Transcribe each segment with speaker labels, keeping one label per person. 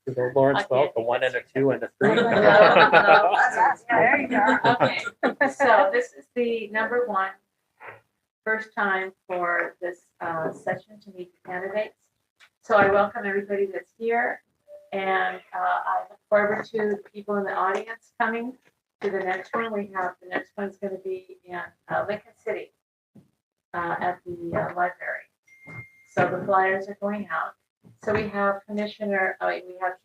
Speaker 1: to the Lawrence vote, the 1 and a 2 and a 3.
Speaker 2: There you go. Okay, so this is the number one, first time for this session to meet the candidates. So I welcome everybody that's here, and I look forward to the people in the audience coming to the next one. The next one's going to be in Lincoln City at the library. So the flyers are going out. So we have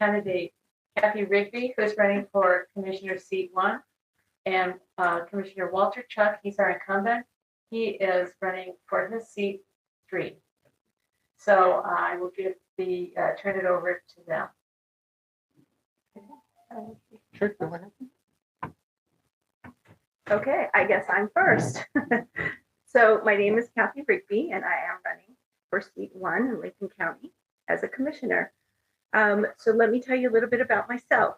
Speaker 2: candidate Cathie Rigby, who's running for Commissioner seat 1, and Commissioner Walter Chuck, he's our incumbent. He is running for his seat 3. So I will turn it over to them.
Speaker 1: Sure, go ahead.
Speaker 3: Okay, I guess I'm first. So my name is Cathie Rigby, and I am running for seat 1 in Lincoln County as a commissioner. So let me tell you a little bit about myself.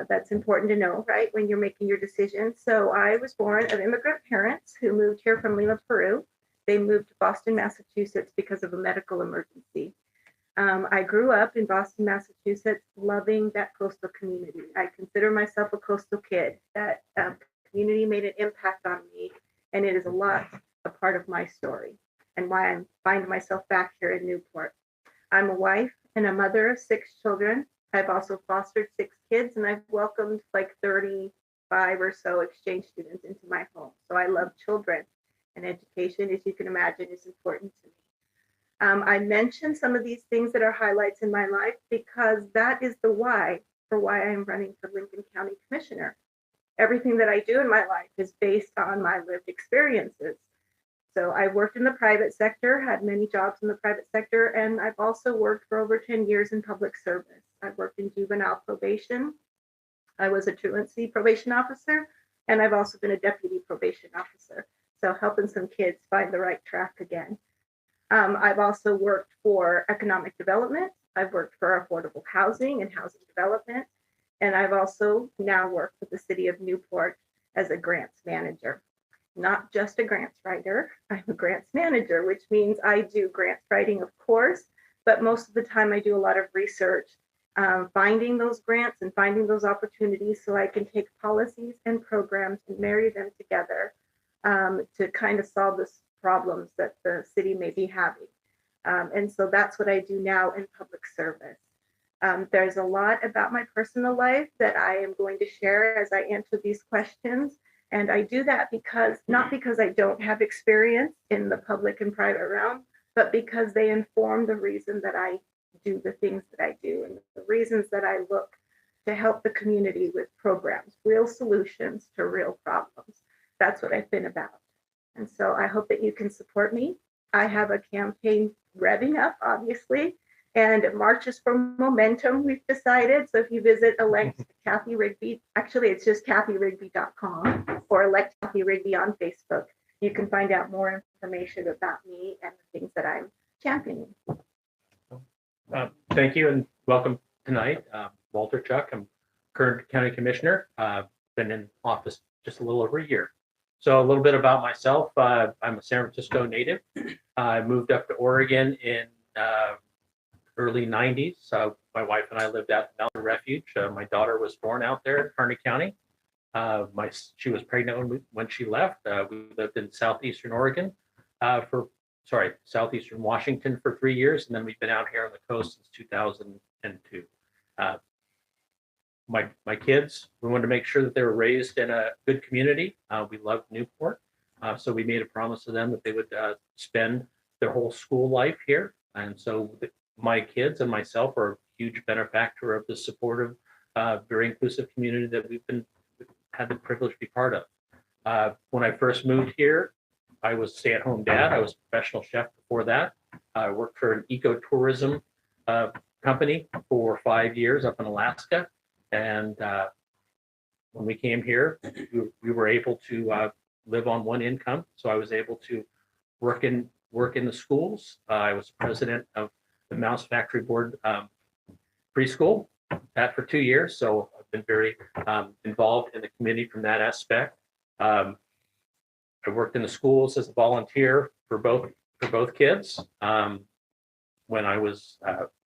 Speaker 3: That's important to know, right, when you're making your decision. So I was born of immigrant parents who moved here from Lima, Peru. They moved to Boston, Massachusetts because of a medical emergency. I grew up in Boston, Massachusetts, loving that coastal community. I consider myself a coastal kid. That community made an impact on me, and it is a part of my story and why I find myself back here in Newport. I'm a wife and a mother of 6 children. I've also fostered 6 kids, and I've welcomed like 35 or so exchange students into my home. So I love children, and education, as you can imagine, is important to me. I mentioned some of these things that are highlights in my life because that is the why for why I'm running for Lincoln County Commissioner. Everything that I do in my life is based on my lived experiences. So I worked in the private sector, had many jobs in the private sector, and I've also worked for over 10 years in public service. I've worked in juvenile probation. I was a truancy probation officer, and I've also been a deputy probation officer. So helping some kids find the right track again. I've also worked for economic development. I've worked for affordable housing and housing development. And I've also now worked with the city of Newport as a grants manager. Not just a grants writer, I'm a grants manager, which means I do grants writing, of course, but most of the time I do a lot of research, finding those grants and finding those opportunities so I can take policies and programs and marry them together to kind of solve the problems that the city may be having. And so that's what I do now in public service. There's a lot about my personal life that I am going to share as I answer these questions. And I do that not because I don't have experience in the public and private realm, but because they inform the reason that I do the things that I do and the reasons that I look to help the community with programs, real solutions to real problems. That's what I've been about. And so I hope that you can support me. I have a campaign revving up, obviously, and March is for momentum, we've decided. So if you visit elect Cathie Rigby, actually it's just cathierigby.com, or elect Cathie Rigby on Facebook, you can find out more information about me and the things that I'm championing.
Speaker 1: Thank you and welcome tonight. Walter Chuck, I'm current county commissioner. Been in office just a little over a year. So a little bit about myself. I'm a San Francisco native. I moved up to Oregon in early 90s. My wife and I lived out in Mountain Refuge. My daughter was born out there in Kearney County. She was pregnant when she left. We lived in southeastern Oregon southeastern Washington for 3 years, and then we've been out here on the coast since 2002. My kids, we wanted to make sure that they were raised in a good community. We loved Newport, so we made a promise to them that they would spend their whole school life here. And so my kids and myself are a huge benefactor of the supportive, very inclusive community that we've had the privilege to be part of. When I first moved here, I was a stay-at-home dad. I was a professional chef before that. I worked for an ecotourism company for 5 years up in Alaska. And when we came here, we were able to live on one income. So I was able to work in the schools. I was president of the Mouse Factory Board preschool, that for 2 years. So I've been very involved in the community from that aspect. I worked in the schools as a volunteer for both kids. when I was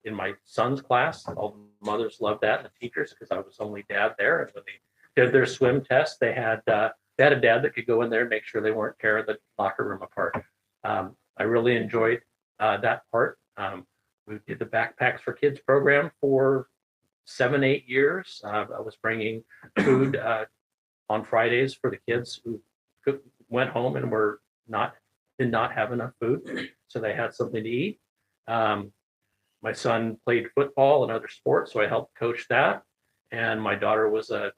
Speaker 1: in my son's class. All the mothers loved that, and the teachers, because I was only dad there. And when they did their swim test, they had a dad that could go in there and make sure they weren't tearing the locker room apart. I really enjoyed that part. We did the Backpacks for Kids program for 7-8 years. I was bringing food on Fridays for the kids who went home and did not have enough food, so they had something to eat. My son played football and other sports, so I helped coach that. And my daughter was a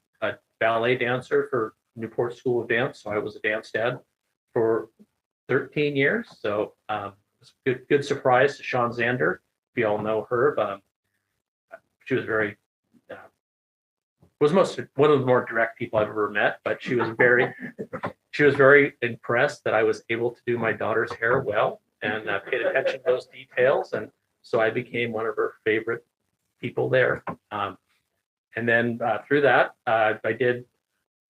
Speaker 1: ballet dancer for Newport School of Dance, so I was a dance dad for 13 years. So it's a good surprise to Sean Zander. If you all know her, she was very one of the more direct people I've ever met, but she was very impressed that I was able to do my daughter's hair well and paid attention to those details. And so I became one of her favorite people there. And then through that, I did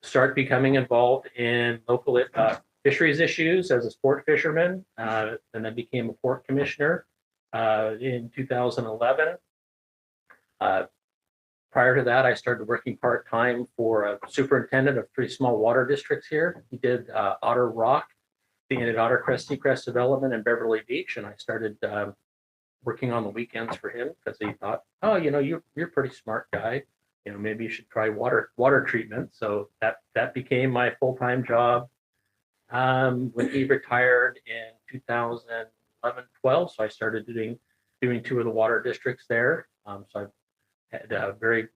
Speaker 1: start becoming involved in local fisheries issues as a sport fisherman, and then became a port commissioner in 2011. Prior to that, I started working part-time for a superintendent of 3 small water districts here. He did Otter Rock, the Otter Seacrest development in Beverly Beach, and I started working on the weekends for him because he thought, oh, you're a pretty smart guy. Maybe you should try water treatment. So that became my full-time job. When he retired in 2011-12, so I started doing 2 of the water districts there. So I've had a very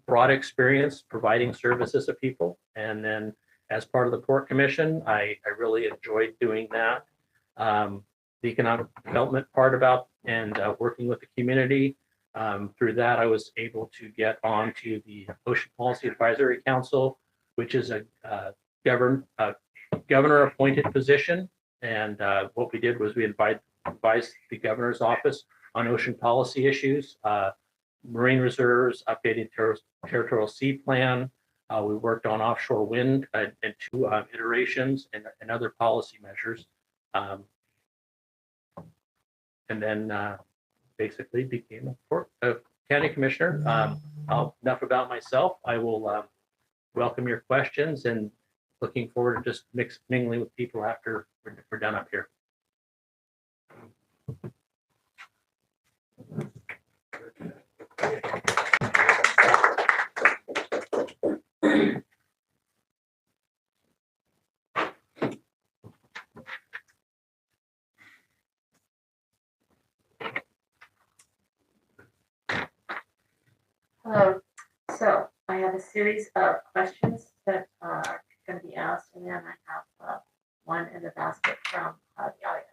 Speaker 1: broad experience providing services to people. And then as part of the Port Commission, I really enjoyed doing that. The economic development part about and working with the community. Through that, I was able to get onto the Ocean Policy Advisory Council, which is a governor appointed position. And what we did was we advised the governor's office on ocean policy issues, marine reserves, updated territorial sea plan. We worked on offshore wind in 2 iterations and other policy measures. And then basically became a county commissioner. Enough about myself. I will welcome your questions and looking forward to just mingling with people after we're done up here.
Speaker 2: Hello. So I have a series of questions that are going to be asked, and then I have one in the basket from the audience.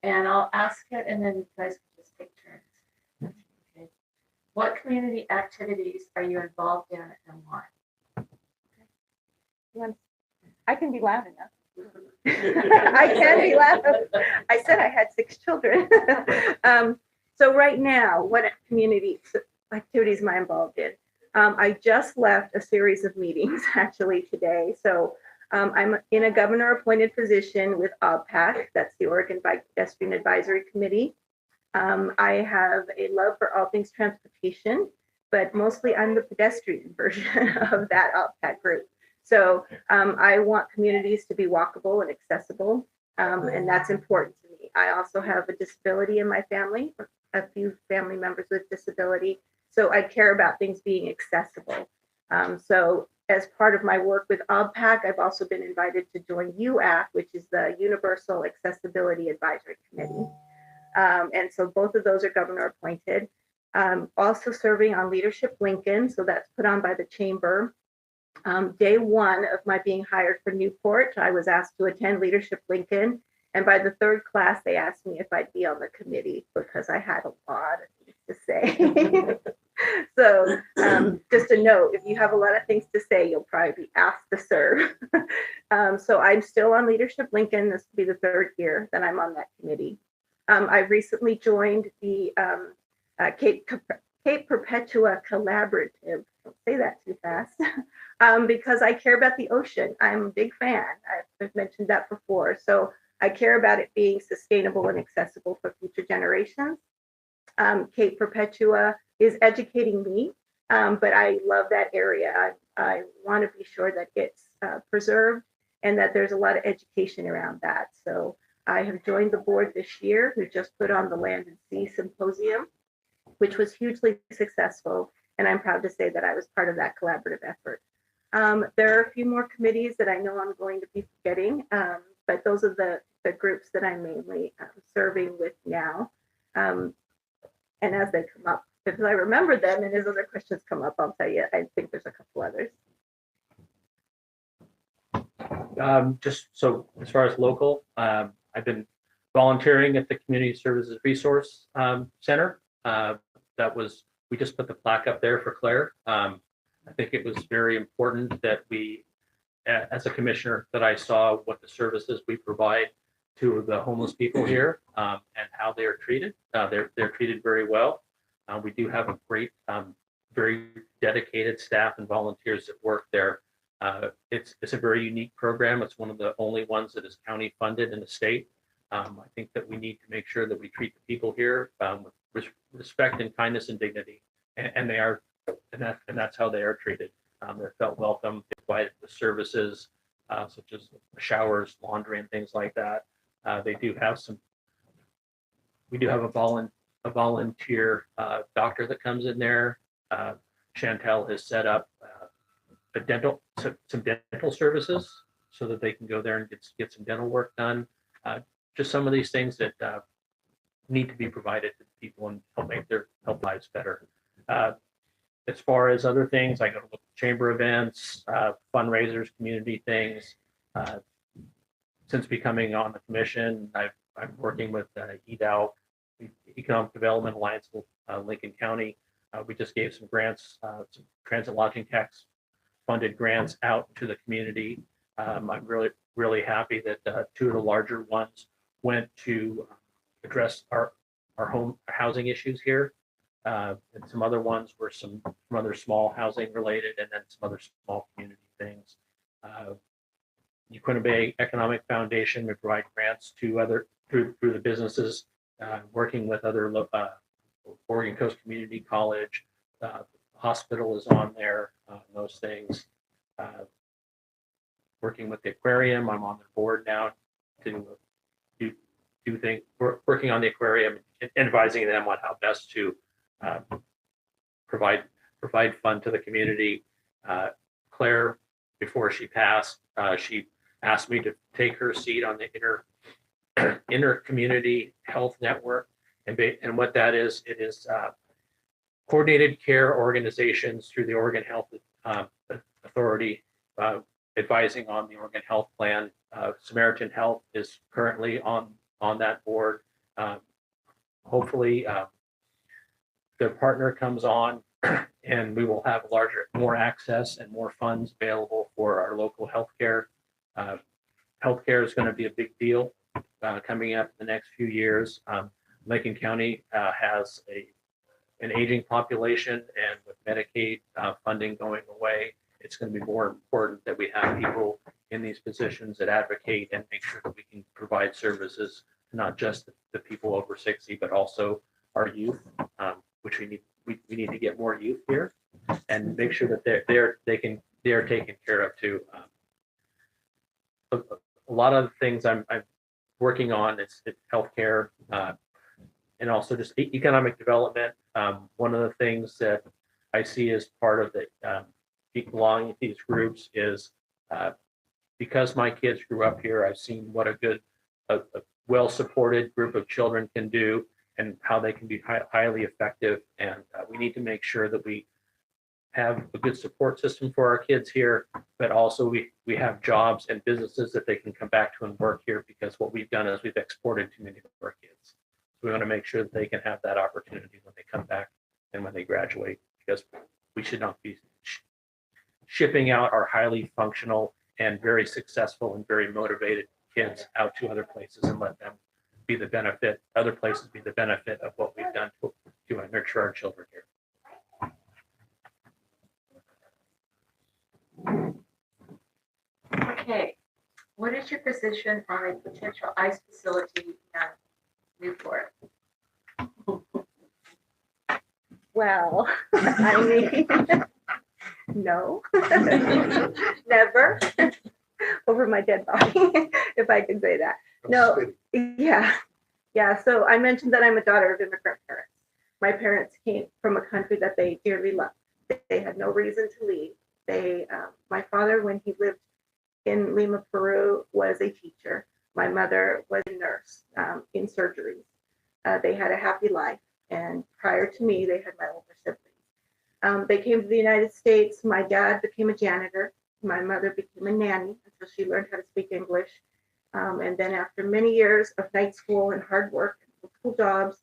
Speaker 2: And I'll ask it, and then you guys can just take turns. Okay. What community activities are you involved in, and why?
Speaker 3: I can be loud enough. I can be loud. I said I had 6 children. So right now, what community activities am I involved in? I just left a series of meetings actually today. So I'm in a governor appointed position with OBPAC, that's the Oregon Pedestrian Advisory Committee. I have a love for all things transportation, but mostly I'm the pedestrian version of that OBPAC group. So I want communities to be walkable and accessible, and that's important to me. I also have a disability in my family, a few family members with disability. So I care about things being accessible. So as part of my work with OBPAC, I've also been invited to join UAC, which is the Universal Accessibility Advisory Committee. And so both of those are governor appointed. Also serving on Leadership Lincoln, so that's put on by the chamber. Day 1 of my being hired for Newport, I was asked to attend Leadership Lincoln. And by the 3rd class, they asked me if I'd be on the committee because I had a lot of things to say. So just a note, if you have a lot of things to say, you'll probably be asked to serve. So I'm still on Leadership Lincoln. This will be the 3rd year that I'm on that committee. I recently joined the Cape Perpetua Collaborative. Don't say that too fast. Because I care about the ocean. I'm a big fan. I've mentioned that before. So I care about it being sustainable and accessible for future generations. Cape Perpetua is educating me, but I love that area. I want to be sure that it's preserved and that there's a lot of education around that. So I have joined the board this year. We just put on the Land and Sea Symposium, which was hugely successful. And I'm proud to say that I was part of that collaborative effort. There are a few more committees that I know I'm going to be forgetting, but those are the groups that I'm mainly serving with now. And as they come up, because I remember them, and as other questions come up, I'll tell you, I think there's a couple others.
Speaker 1: Just so as far as local, I've been volunteering at the Community Services Resource Center. We just put the plaque up there for Claire. I think it was very important that we, as a commissioner, that I saw what the services we provide to the homeless people here and how they are treated. They're treated very well. We do have a great, very dedicated staff and volunteers that work there. It's a very unique program. It's one of the only ones that is county funded in the state. I think that we need to make sure that we treat the people here with respect and kindness and dignity, and they are, and that's how they are treated. They're felt welcome, provided with services such as showers, laundry, and things like that. We do have a volunteer doctor that comes in there. Chantel has set up some dental services so that they can go there and get some dental work done. Just some of these things that need to be provided to people and help make their health lives better. As far as other things, I go to local chamber events, fundraisers, community things. Since becoming on the commission, I'm working with EDAL, Economic Development Alliance of Lincoln County. We just gave some grants, some transit lodging tax funded grants out to the community. I'm really happy that two of the larger ones went to address our housing issues here. And some other ones were some other small housing related, and then some other small community things. Uquinna Bay Economic Foundation, we provide grants to through the businesses, working with other Oregon Coast Community College. Hospital is on there, those things. Working with the aquarium, I'm on the board now to do things, working on the aquarium and advising them on how best to provide fund to the community. Claire, before she passed, she asked me to take her seat on the inner community health network, and what that is, it is coordinated care organizations through the Oregon Health Authority, advising on the Oregon Health Plan. Samaritan Health is currently on that board. Hopefully, their partner comes on, and we will have more access and more funds available for our local healthcare. Healthcare is going to be a big deal coming up in the next few years. Lincoln County has an aging population, and with Medicaid funding going away, it's going to be more important that we have people in these positions that advocate and make sure that we can provide services to not just the people over 60, but also our youth, which we need to get more youth here and make sure that they are taken care of too. A lot of things I'm working on, it's healthcare, and also just economic development. One of the things that I see as part of the belonging to these groups is because my kids grew up here, I've seen what a well-supported group of children can do and how they can be highly effective. And we need to make sure that we have a good support system for our kids here, but also we have jobs and businesses that they can come back to and work here, because what we've done is we've exported too many of our kids. So we want to make sure that they can have that opportunity when they come back and when they graduate, because we should not be shipping out our highly functional and very successful and very motivated kids out to other places and let them be the benefit, other places be the benefit of what we've done to nurture our children here.
Speaker 2: Okay, what is your position on a potential ICE facility in Newport?
Speaker 3: Well, I mean, no, never over my dead body, if I could say that. No, yeah, yeah. So I mentioned that I'm a daughter of immigrant parents. My parents came from a country that they dearly loved. They had no reason to leave. My father, when he lived in Lima, Peru, was a teacher. My mother was a nurse in surgeries. They had a happy life. And prior to me, they had my older siblings. They came to the United States. My dad became a janitor. My mother became a nanny until she learned how to speak English. And then after many years of night school and hard work and multiple jobs,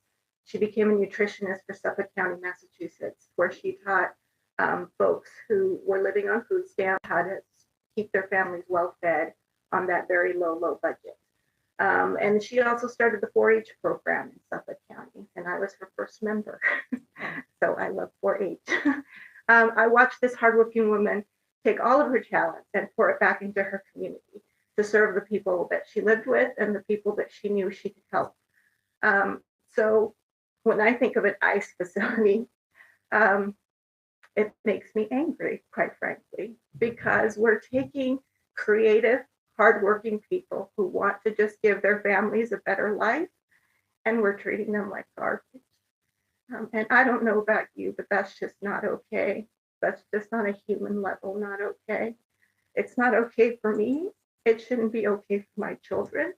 Speaker 3: she became a nutritionist for Suffolk County, Massachusetts, where she taught folks who were living on food stamps how to keep their families well fed on that very low budget. And she also started the 4-H program in Suffolk County, and I was her first member. So I love 4-H. I watched this hardworking woman take all of her talents and pour it back into her community to serve the people that she lived with and the people that she knew she could help. So when I think of an ICE facility, it makes me angry, quite frankly, because we're taking creative, hardworking people who want to just give their families a better life, and we're treating them like garbage. And I don't know about you, but that's just not okay. That's just on a human level, not okay. It's not okay for me. It shouldn't be okay for my children.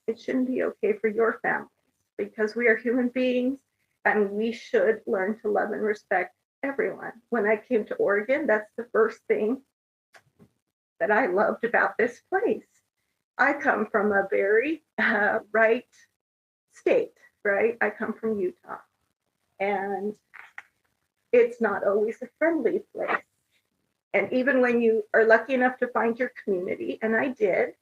Speaker 3: It shouldn't be okay for your families, because we are human beings and we should learn to love and respect everyone. When I came to Oregon, that's the first thing that I loved about this place. I come from a very right state, right? I come from Utah, and it's not always a friendly place. And even when you are lucky enough to find your community, and I did,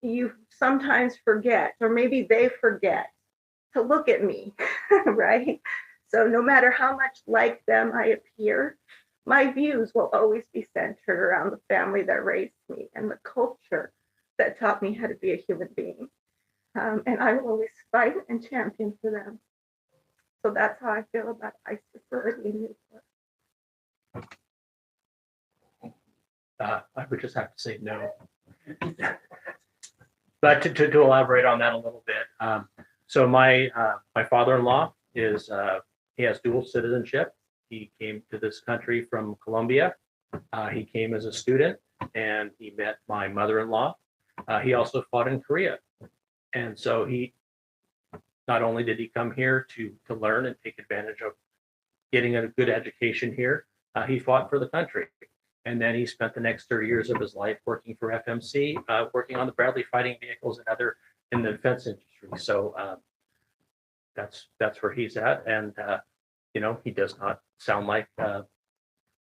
Speaker 3: you sometimes forget, or maybe they forget, to look at me, right? So no matter how much like them I appear, my views will always be centered around the family that raised me and the culture that taught me how to be a human being. And I will always fight and champion for them. So that's how I feel about ICE facility in Newport.
Speaker 1: I would just have to say no. But to elaborate on that a little bit, so my father-in-law is he has dual citizenship. He came to this country from Colombia. He came as a student, and he met my mother-in-law. He also fought in Korea, and so he not only did he come here to learn and take advantage of getting a good education here, he fought for the country. And then he spent the next 30 years of his life working for FMC, working on the Bradley fighting vehicles and other in the defense industry. So that's where he's at. And you know, he does not sound like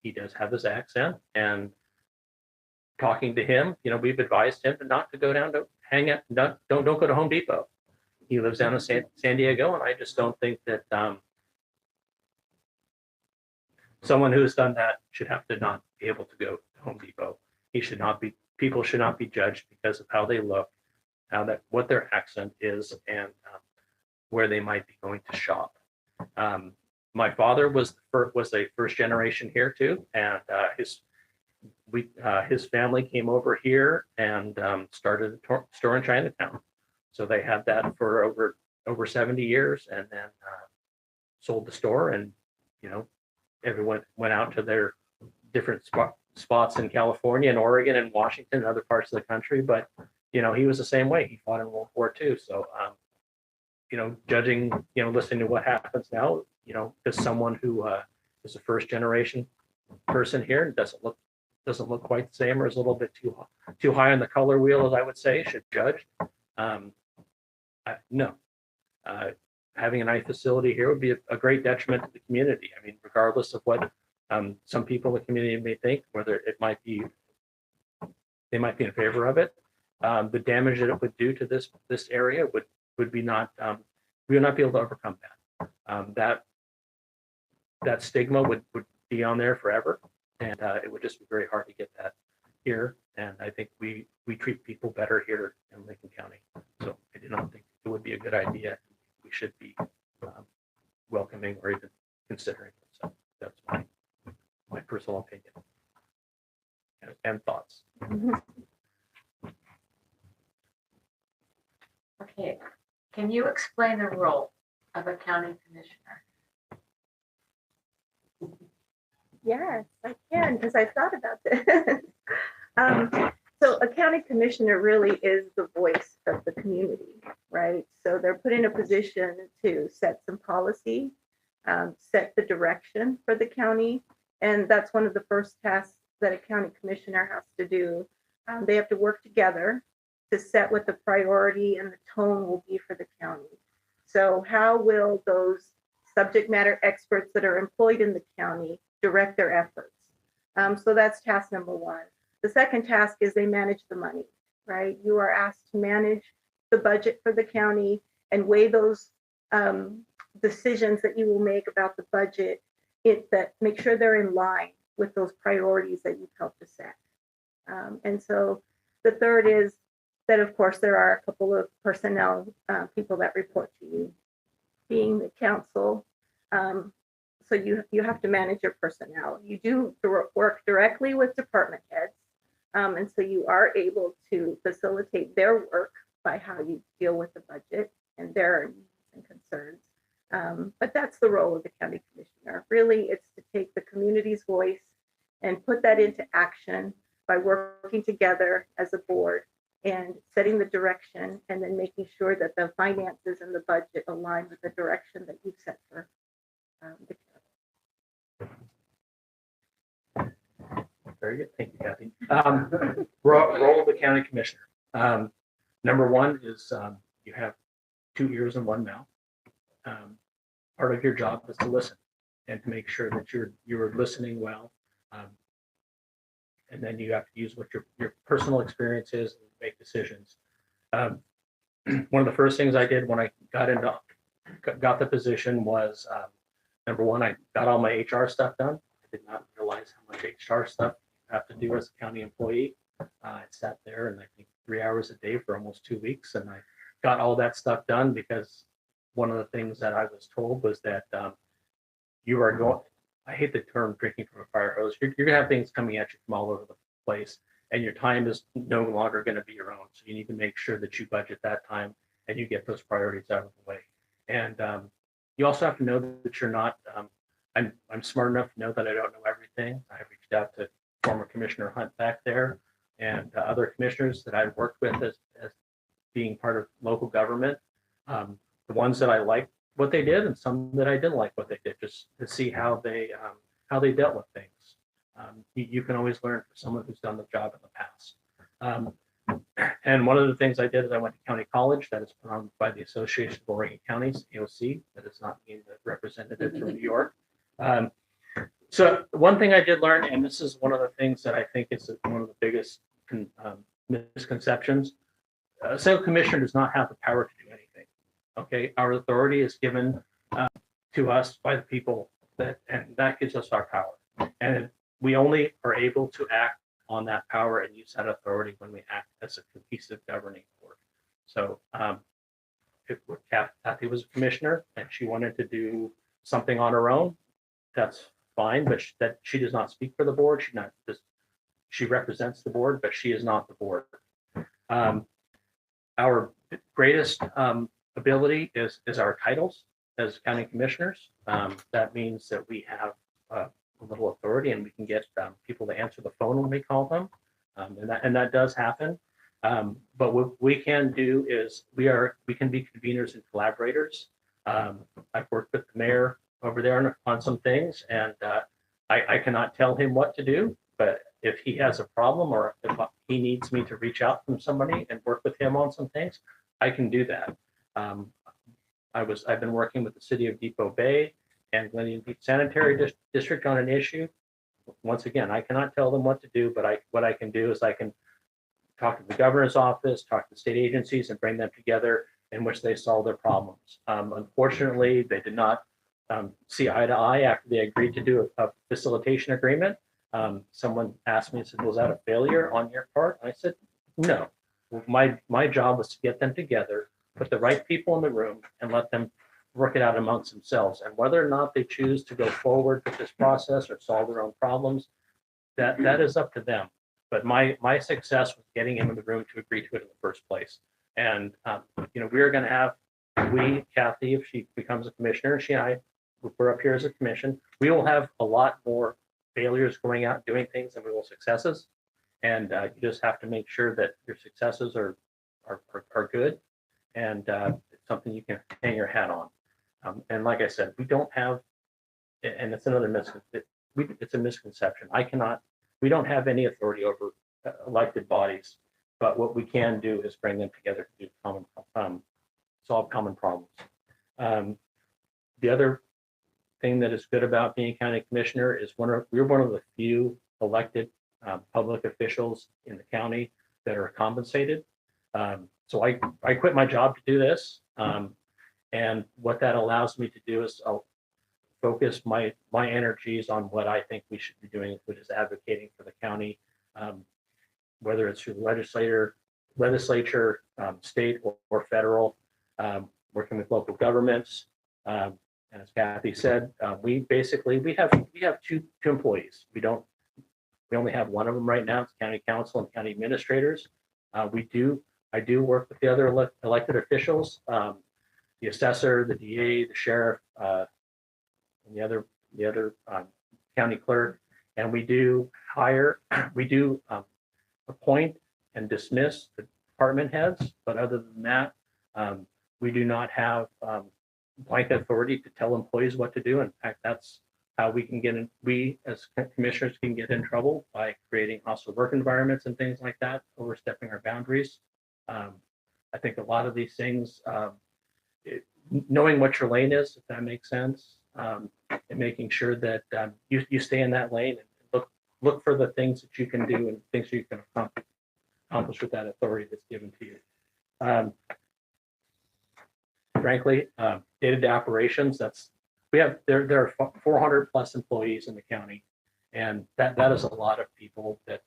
Speaker 1: he does have his accent. And talking to him, you know, we've advised him not to go down to hang out. Don't go to Home Depot. He lives down in San Diego, and I just don't think that someone who has done that should have to not be able to go to Home Depot. People should not be judged because of how they look, what their accent is, and where they might be going to shop. My father was a first generation here too, and his family came over here and started a store in Chinatown. So they had that for over 70 years, and then sold the store, and you know, everyone went out to their different spots in California and Oregon and Washington and other parts of the country. But you know, he was the same way. He fought in World War II. So you know, judging, you know, listening to what happens now, you know, as someone who is a first generation person here and doesn't look quite the same, or is a little bit too high on the color wheel, as I would say, should judge. No. Having an ICE facility here would be a great detriment to the community. I mean, regardless of what some people in the community may think, whether they might be in favor of it, the damage that it would do to this area would be not we would not be able to overcome that. That stigma would be on there forever, and it would just be very hard to get here, and I think we treat people better here in Lincoln County. So I do not think it would be a good idea. We should be welcoming or even considering it. So that's my personal opinion and thoughts.
Speaker 2: Okay, can you explain the role of a county commissioner?
Speaker 3: Yes, I can, because I thought about this. So a county commissioner really is the voice of the community, right? So they're put in a position to set some policy, set the direction for the county. And that's one of the first tasks that a county commissioner has to do. They have to work together to set what the priority and the tone will be for the county. So how will those subject matter experts that are employed in the county direct their efforts? So that's task number one. The second task is they manage the money, right? You are asked to manage the budget for the county and weigh those decisions that you will make about the budget, that make sure they're in line with those priorities that you've helped to set. And so the third is that, of course, there are a couple of personnel people that report to you, being the council. So you have to manage your personnel. You do work directly with department heads. And so you are able to facilitate their work by how you deal with the budget and their needs and concerns. But that's the role of the county commissioner. Really, it's to take the community's voice and put that into action by working together as a board and setting the direction, and then making sure that the finances and the budget align with the direction that you've set for the county.
Speaker 1: Very good. Thank you, Cathie. Role of the county commissioner. Number one is you have 2 ears and 1 mouth. Part of your job is to listen and to make sure that you're listening well. And then you have to use what your personal experience is and make decisions. One of the first things I did when I got the position was, number one, I got all my HR stuff done. I did not realize how much HR stuff you have to do as a county employee. I sat there and I think 3 hours a day for almost 2 weeks, and I got all that stuff done because one of the things that I was told was that you are going, I hate the term drinking from a fire hose. You're going to have things coming at you from all over the place, and your time is no longer going to be your own. So you need to make sure that you budget that time and you get those priorities out of the way. And you also have to know that you're not, I'm smart enough to know that I don't know everything. I reached out to former Commissioner Hunt back there and other commissioners that I've worked with as being part of local government. The ones that I liked what they did and some that I didn't like what they did, just to see how they dealt with things. You can always learn from someone who's done the job in the past. And one of the things I did is I went to county college that is put on by the Association of Oregon Counties, AOC, that is not being the representative from New York. So one thing I did learn, and this is one of the things that I think is one of the biggest misconceptions, a single commissioner does not have the power to do anything. Okay, our authority is given to us by the people, and that gives us our power. And we only are able to act on that power and use that authority when we act as a cohesive governing board. So if Cathie was a commissioner and she wanted to do something on her own, that's fine, but that she does not speak for the board. She represents the board, but she is not the board. Our greatest ability is our titles as county commissioners. That means that we have a little authority and we can get people to answer the phone when we call them, and that does happen. But what we can do is we can be conveners and collaborators. I've worked with the mayor over there on some things, and I cannot tell him what to do, but if he has a problem or if he needs me to reach out from somebody and work with him on some things, I can do that. I've been working with the city of Depot Bay and Glen Indian Beach Sanitary District on an issue. Once again, I cannot tell them what to do, but what I can do is I can talk to the governor's office, talk to state agencies, and bring them together in which they solve their problems. Unfortunately, they did not see eye to eye after they agreed to do a facilitation agreement. someone asked me, said, was that a failure on your part? I said, no. My job was to get them together, put the right people in the room, and let them work it out amongst themselves. And whether or not they choose to go forward with this process or solve their own problems, that is up to them. But my success was getting him in the room to agree to it in the first place. And we're going to have, Cathie, if she becomes a commissioner, she and I, we're up here as a commission, we will have a lot more failures going out and doing things than we will successes. And you just have to make sure that your successes are good, and it's something you can hang your hat on. And like I said, we don't have, and it's another misconception. It's a misconception. We don't have any authority over elected bodies, but what we can do is bring them together to do solve common problems. The other thing that is good about being county commissioner is we're one of the few elected public officials in the county that are compensated. So I quit my job to do this. And what that allows me to do is I'll focus my energies on what I think we should be doing, which is advocating for the county, whether it's through the legislature, state or federal, working with local governments. And as Cathie said, we have two employees. We only have one of them right now. It's county council and county administrators. I do work with the other elected officials, the assessor, the DA, the sheriff, and the other county clerk, and we do appoint and dismiss the department heads. But other than that, we do not have blanket authority to tell employees what to do. In fact, that's how we as commissioners can get in trouble, by creating hostile work environments and things like that, overstepping our boundaries. I think a lot of these things, knowing what your lane is, if that makes sense, and making sure that you stay in that lane and look for the things that you can do and things you can accomplish with that authority that's given to you. Frankly, day-to-day operations, there are 400 plus employees in the county, and that is a lot of people that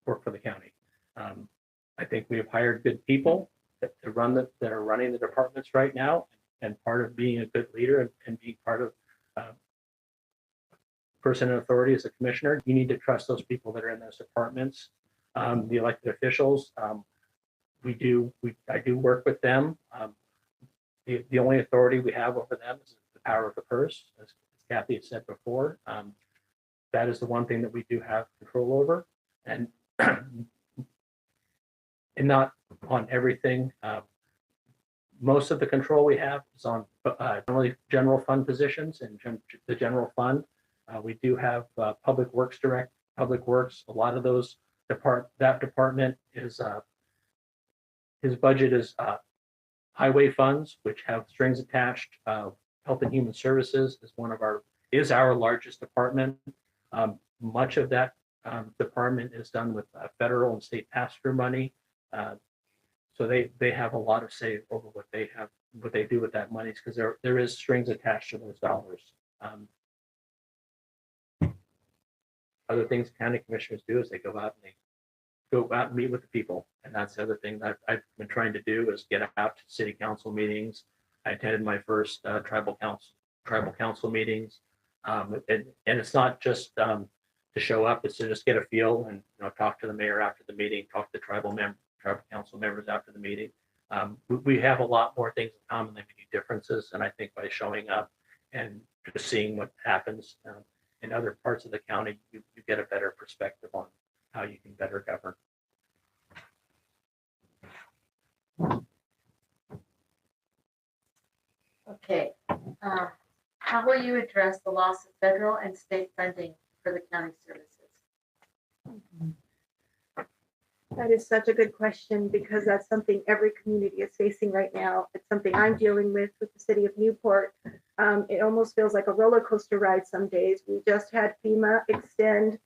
Speaker 1: work for the county. I think we have hired good people that are running the departments right now, and part of being a good leader and being part of person in authority as a commissioner, you need to trust those people that are in those departments. The elected officials, I do work with them. The only authority we have over them is the power of the purse, as Cathie had said before. That is the one thing that we do have control over, and not on everything. Most of the control we have is on normally general fund positions and the general fund. We do have public works. A lot of those that department is his budget is highway funds, which have strings attached. Health and Human Services is our largest department. Much of that department is done with federal and state pass-through money. So they have a lot of say over what they do with that money, because there is strings attached to those dollars. Other things county commissioners do is they go out and meet with the people, and that's the other thing that I've been trying to do, is get out to city council meetings. I attended my first tribal council meetings, and it's not just to show up; it's to just get a feel and talk to the mayor after the meeting, talk to tribal council members after the meeting. We have a lot more things in common than we do differences, and I think by showing up and just seeing what happens in other parts of the county, you get a better perspective on how you can better govern.
Speaker 2: Okay. How will you address the loss of federal and state funding for the county services?
Speaker 3: That is such a good question, because that's something every community is facing right now. It's something I'm dealing with the city of Newport. It almost feels like a roller coaster ride some days. We just had FEMA extend,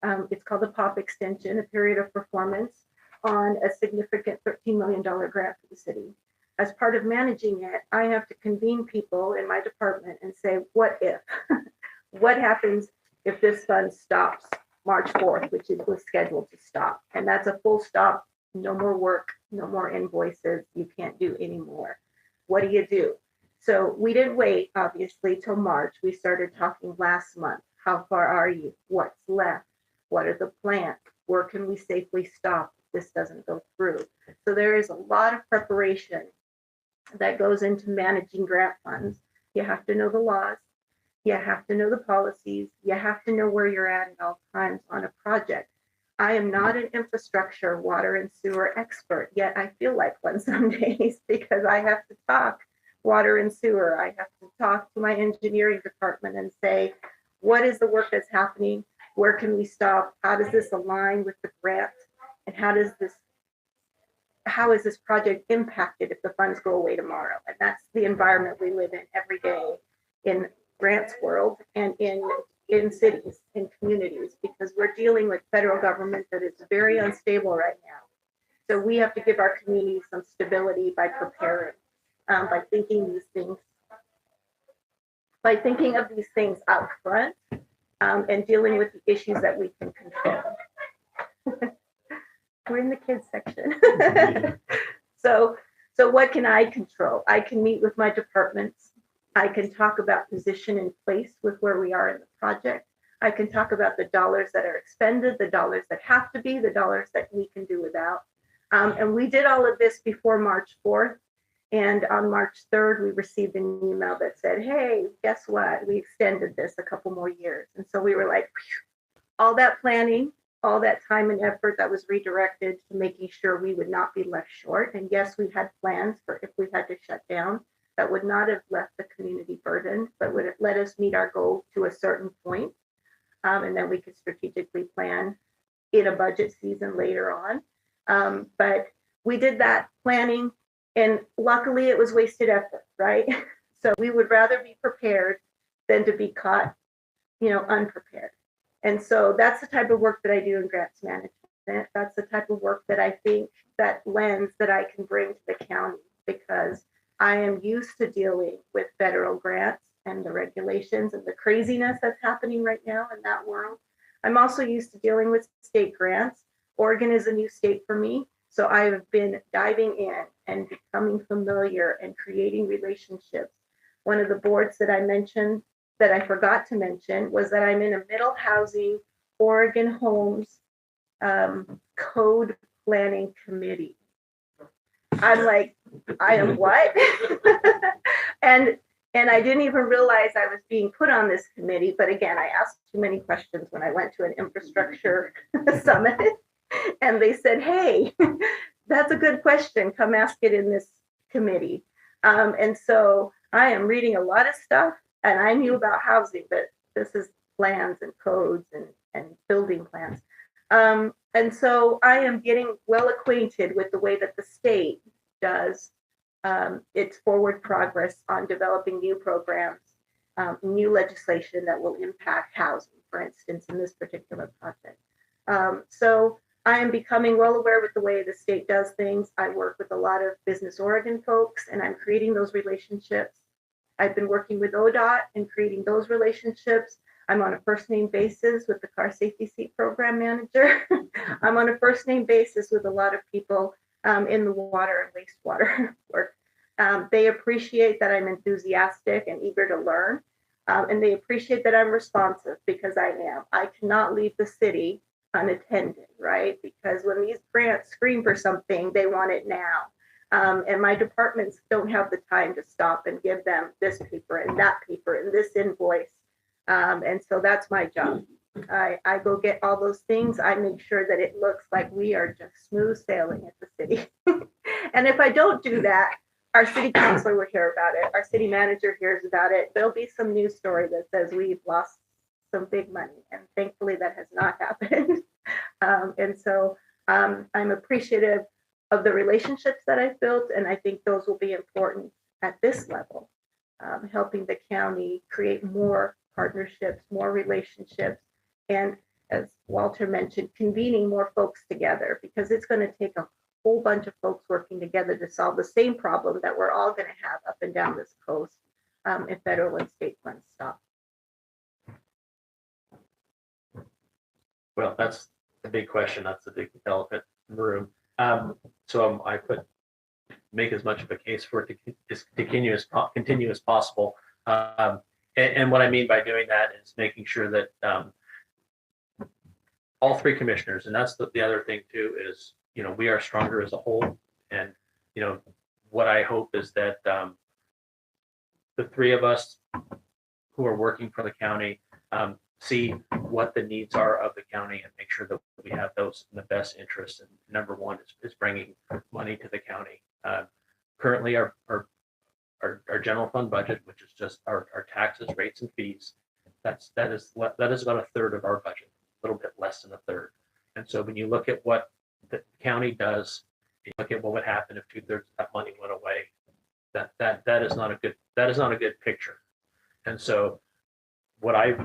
Speaker 3: it's called the POP extension, a period of performance, on a significant $13 million grant for the city. As part of managing it, I have to convene people in my department and say, what if? What happens if this fund stops March 4th, which it was scheduled to stop. And that's a full stop, no more work, no more invoices, you can't do anymore. What do you do? So we didn't wait, obviously, till March. We started talking last month. How far are you? What's left? What are the plans? Where can we safely stop if this doesn't go through? So there is a lot of preparation that goes into managing grant funds. You have to know the laws. You have to know the policies. You have to know where you're at all times on a project. I am not an infrastructure, water and sewer expert, yet I feel like one some days because I have to talk water and sewer. I have to talk to my engineering department and say, what is the work that's happening? Where can we stop? How does this align with the grant? And how is this project impacted if the funds go away tomorrow? And that's the environment we live in every day in grants world and in cities, in communities, because we're dealing with federal government that is very unstable right now. So we have to give our community some stability by preparing, by thinking of these things out front, and dealing with the issues that we can control. We're in the kids section. So what can I control? I can meet with my departments. I can talk about position in place with where we are in the project. I can talk about the dollars that are expended, the dollars that have to be, the dollars that we can do without. And we did all of this before March 4th. And on March 3rd, we received an email that said, hey, guess what? We extended this a couple more years. And so we were like, phew, all that planning, all that time and effort that was redirected to making sure we would not be left short. And yes, we had plans for if we had to shut down, that would not have left the community burdened, but would have let us meet our goal to a certain point. And then we could strategically plan in a budget season later on. But we did that planning, and luckily it was wasted effort, right? So we would rather be prepared than to be caught, unprepared. And so that's the type of work that I do in grants management. That's the type of work that I think that lens that I can bring to the county, because I am used to dealing with federal grants and the regulations and the craziness that's happening right now in that world. I'm also used to dealing with state grants. Oregon is a new state for me. So I have been diving in and becoming familiar and creating relationships. One of the boards that I mentioned that I forgot to mention was that I'm in a middle housing Oregon homes code planning committee. I'm like, I am what? and I didn't even realize I was being put on this committee. But again, I asked too many questions when I went to an infrastructure summit, and they said, hey, that's a good question. Come ask it in this committee. And so I am reading a lot of stuff, and I knew about housing, but this is plans and codes and building plans. And so I am getting well acquainted with the way that the state does its forward progress on developing new programs, new legislation that will impact housing, for instance, in this particular project. So I am becoming well aware with the way the state does things. I work with a lot of Business Oregon folks, and I'm creating those relationships. I've been working with ODOT and creating those relationships. I'm on a first name basis with the car safety seat program manager. I'm on a first name basis with a lot of people in the water and wastewater work. They appreciate that I'm enthusiastic and eager to learn. And they appreciate that I'm responsive, because I am. I cannot leave the city unattended, right? Because when these grants scream for something, they want it now. And my departments don't have the time to stop and give them this paper and that paper and this invoice. And so that's my job. I go get all those things. I make sure that it looks like we are just smooth sailing at the city. And if I don't do that, our city councilor will hear about it. Our city manager hears about it. There'll be some news story that says we've lost some big money. And thankfully that has not happened. And so I'm appreciative of the relationships that I've built. And I think those will be important at this level, helping the county create more partnerships, more relationships, and as Walter mentioned, convening more folks together, because it's going to take a whole bunch of folks working together to solve the same problem that we're all going to have up and down this coast if federal and state funds stop.
Speaker 1: Well, that's the big question. That's the big elephant in the room. So I put make as much of a case for it to continue as possible. And what I mean by doing that is making sure that all three commissioners, and that's the other thing too, is, you know, we are stronger as a whole. And, you know, what I hope is that the three of us who are working for the county see what the needs are of the county and make sure that we have those in the best interest. And number one is bringing money to the county. Currently, our general fund budget, which is just our taxes, rates, and fees, that is about a third of our budget, a little bit less than a third. And so when you look at what the county does, you look at what would happen if 2/3 of that money went away. That is not a good picture. And so what I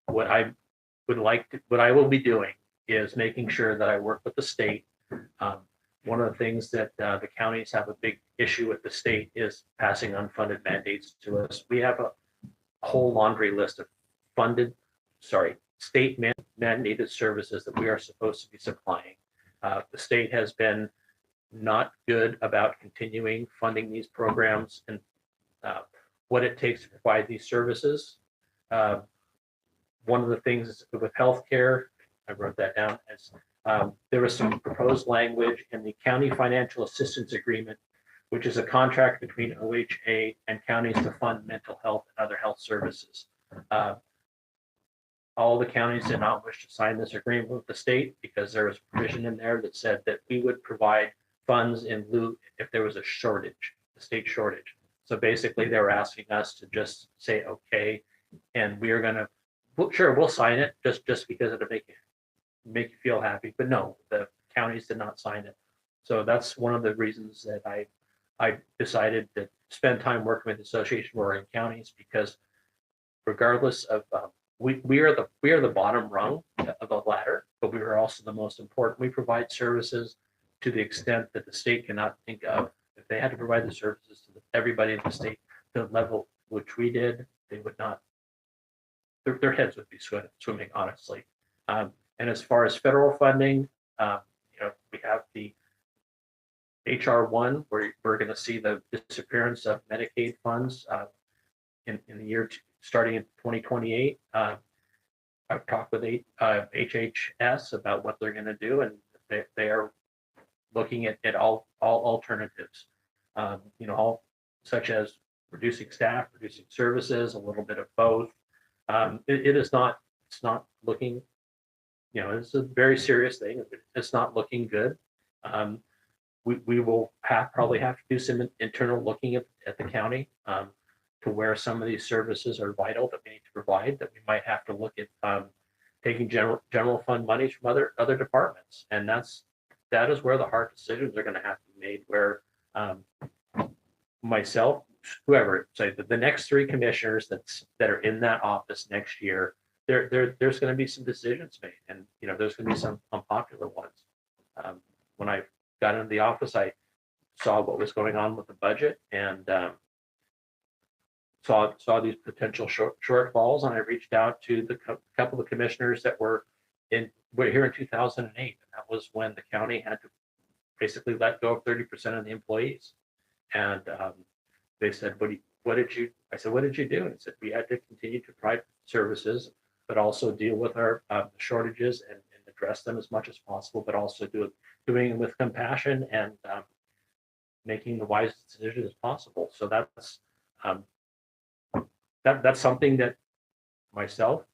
Speaker 1: will be doing is making sure that I work with the state. One of the things that the counties have a big issue with the state is passing unfunded mandates to us. We have a whole laundry list of state mandated services that we are supposed to be supplying. The state has been not good about continuing funding these programs and what it takes to provide these services. One of the things with healthcare, I wrote that down, as there was some proposed language in the County Financial Assistance Agreement, which is a contract between OHA and counties to fund mental health and other health services. All the counties did not wish to sign this agreement with the state because there was a provision in there that said that we would provide funds in lieu if there was a shortage, a state shortage. So basically they were asking us to just say, okay, and we are gonna, well, sure, we'll sign it just because it'll make you feel happy. But no, the counties did not sign it. So that's one of the reasons that I decided to spend time working with the Association of Oregon Counties, because regardless of we are the bottom rung of the ladder, but we are also the most important. We provide services to the extent that the state cannot think of. If they had to provide the services to everybody in the state to the level which we did, they would not. Their heads would be swimming, honestly. And as far as federal funding, you know, we have the HR1, where we're going to see the disappearance of Medicaid funds in the year starting in 2028. I've talked with HHS about what they're going to do, and they are looking at all alternatives, you know, all such as reducing staff, reducing services, a little bit of both. It's not looking, you know, it's a very serious thing. It's not looking good. We will probably have to do some internal looking at the county to where some of these services are vital that we need to provide, that we might have to look at taking general fund monies from other departments. And that is where the hard decisions are going to have to be made, where myself, whoever, say the next three commissioners that are in that office next year, there's going to be some decisions made, and you know, there's going to be some unpopular ones. When I got into the office, I saw what was going on with the budget and saw these potential shortfalls, and I reached out to the couple of commissioners that were here in 2008, and that was when the county had to basically let go of 30% of the employees. And they said, what did you? I said, what did you do? And he said, we had to continue to provide services, but also deal with our shortages and address them as much as possible, but also doing it with compassion and making the wisest decisions as possible. So that's something that myself,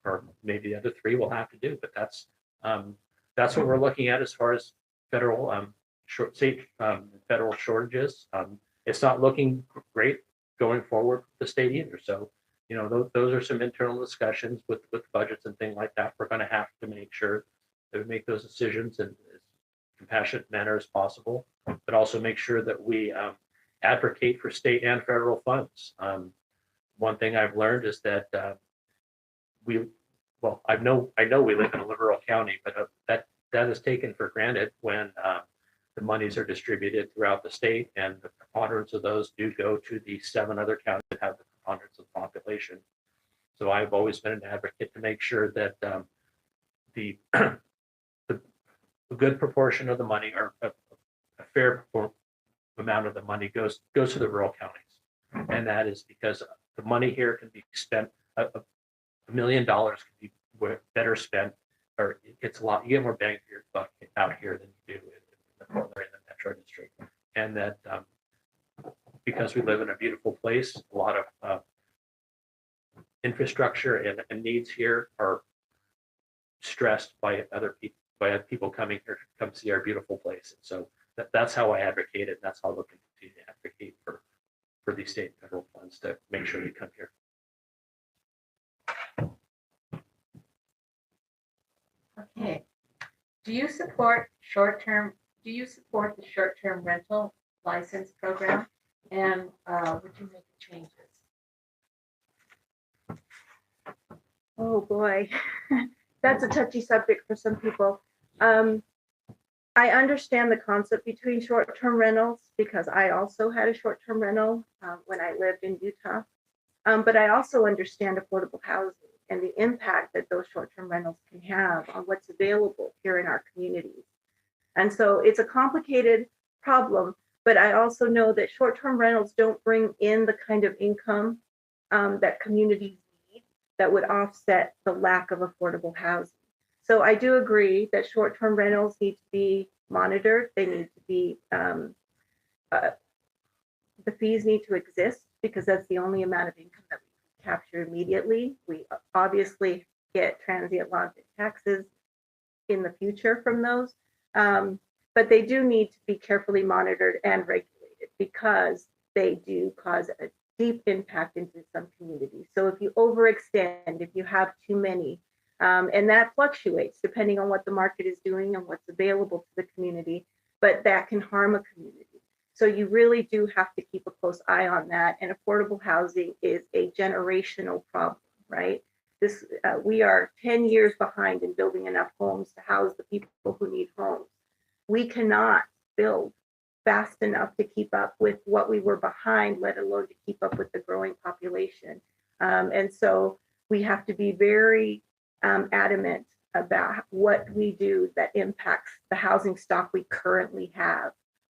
Speaker 1: or maybe the other three, will have to do. But that's what we're looking at as far as federal federal shortages. It's not looking great going forward with the state either. So, you know, those are some internal discussions with budgets and things like that. We're going to have to make sure that we make those decisions in as compassionate manner as possible, but also make sure that we advocate for state and federal funds. One thing I've learned is that I know we live in a liberal county, but that is taken for granted when the monies are distributed throughout the state, and the preponderance of those do go to the 7 other counties that have the preponderance of the population. So I've always been an advocate to make sure that the a good proportion of the money, or a fair amount of the money goes to the rural counties, and that is because the money here can be spent. $1 million can be better spent, or it's a lot. You get more bang for your buck out here than you do in the Portland or in the Metro District, and that because we live in a beautiful place, a lot of infrastructure and needs here are stressed by other people, by people coming here to come see our beautiful place. And so that's how I advocate it. And that's how I'll continue to advocate for the state and federal funds to make sure they come here.
Speaker 2: Okay. Do you support the short-term rental license program? And would you make changes?
Speaker 3: Oh boy, that's a touchy subject for some people. I understand the concept between short-term rentals because I also had a short-term rental when I lived in Utah. But I also understand affordable housing and the impact that those short-term rentals can have on what's available here in our communities. And so it's a complicated problem, but I also know that short-term rentals don't bring in the kind of income that communities need that would offset the lack of affordable housing. So I do agree that short-term rentals need to be monitored. They need to be, the fees need to exist because that's the only amount of income that we can capture immediately. We obviously get transient lodging taxes in the future from those, but they do need to be carefully monitored and regulated because they do cause a deep impact into some communities. So if you overextend, if you have too many, and that fluctuates depending on what the market is doing and what's available to the community, but that can harm a community. So you really do have to keep a close eye on that. And affordable housing is a generational problem, right? This we are 10 years behind in building enough homes to house the people who need homes. We cannot build fast enough to keep up with what we were behind, let alone to keep up with the growing population. And so we have to be very adamant about what we do that impacts the housing stock we currently have.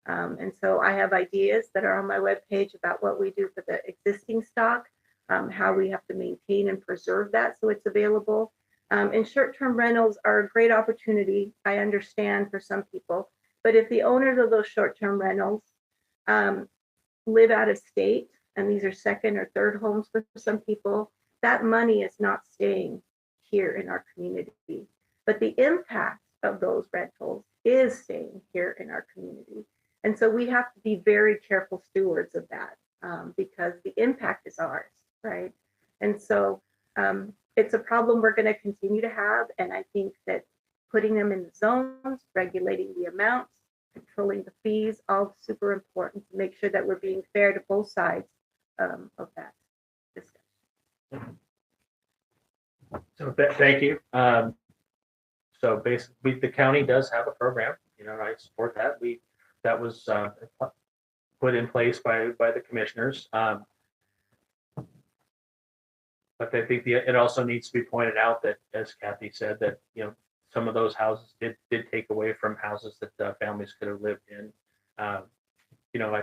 Speaker 3: And so I have ideas that are on my webpage about what we do for the existing stock, how we have to maintain and preserve that so it's available. And short-term rentals are a great opportunity, I understand, for some people. But if the owners of those short-term rentals live out of state, and these are second or third homes for some people, that money is not staying here in our community. But the impact of those rentals is staying here in our community. And so we have to be very careful stewards of that because the impact is ours, right? And so it's a problem we're going to continue to have. And I think that putting them in the zones, regulating the amounts, controlling the fees, all super important to make sure that we're being fair to both sides of that discussion.
Speaker 1: So thank you. So basically, the county does have a program. You know, I support that. That was put in place by the commissioners. But I think it also needs to be pointed out that, as Cathie said, that some of those houses did take away from houses that families could have lived in. I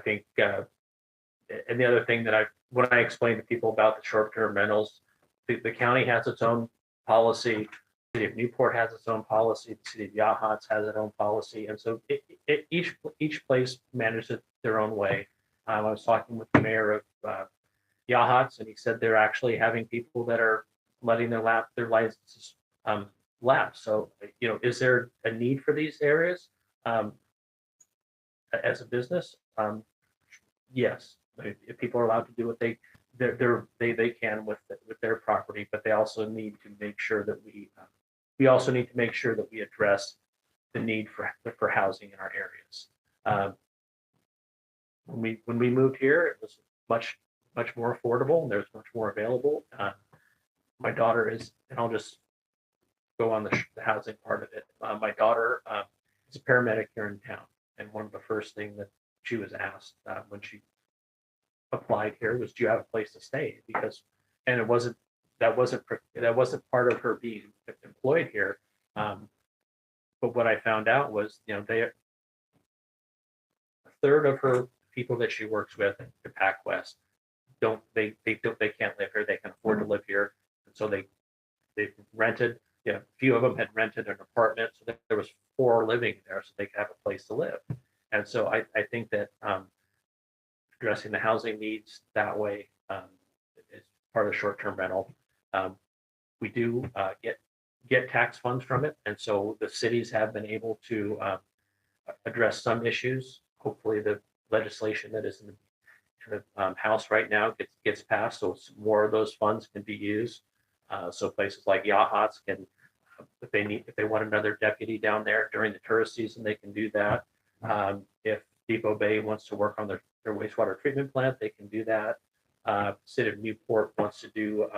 Speaker 1: think, and the other thing that when I explain to people about the short-term rentals, the county has its own policy. The city of Newport has its own policy. The city of Yachats has its own policy, and so each place manages it their own way. I was talking with the mayor of Yachats, and he said they're actually having people that are letting their licenses lapse. So, is there a need for these areas as a business? Yes, if people are allowed to do what they can with their property, but they also need to make sure that we also need to make sure that we address the need for housing in our areas. When we moved here, it was much more affordable, and there's much more available. My daughter is, and I'll just go on the housing part of it. My daughter is a paramedic here in town, and one of the first things that she was asked when she applied here was, "Do you have a place to stay?" And that wasn't part of her being employed here. But what I found out was, a third of her people that she works with at Pac West they can't live here. They can afford to live here, and so they rented. A few of them had rented an apartment, so there was 4 living there, so they could have a place to live. And so I think that addressing the housing needs that way is part of short-term rental. We do get tax funds from it, and so the cities have been able to address some issues. Hopefully, the legislation that is in the House right now gets passed, so more of those funds can be used. So places like Yachats can, if they want another deputy down there during the tourist season, they can do that. If Depot Bay wants to work on their wastewater treatment plant, they can do that. City of Newport wants to do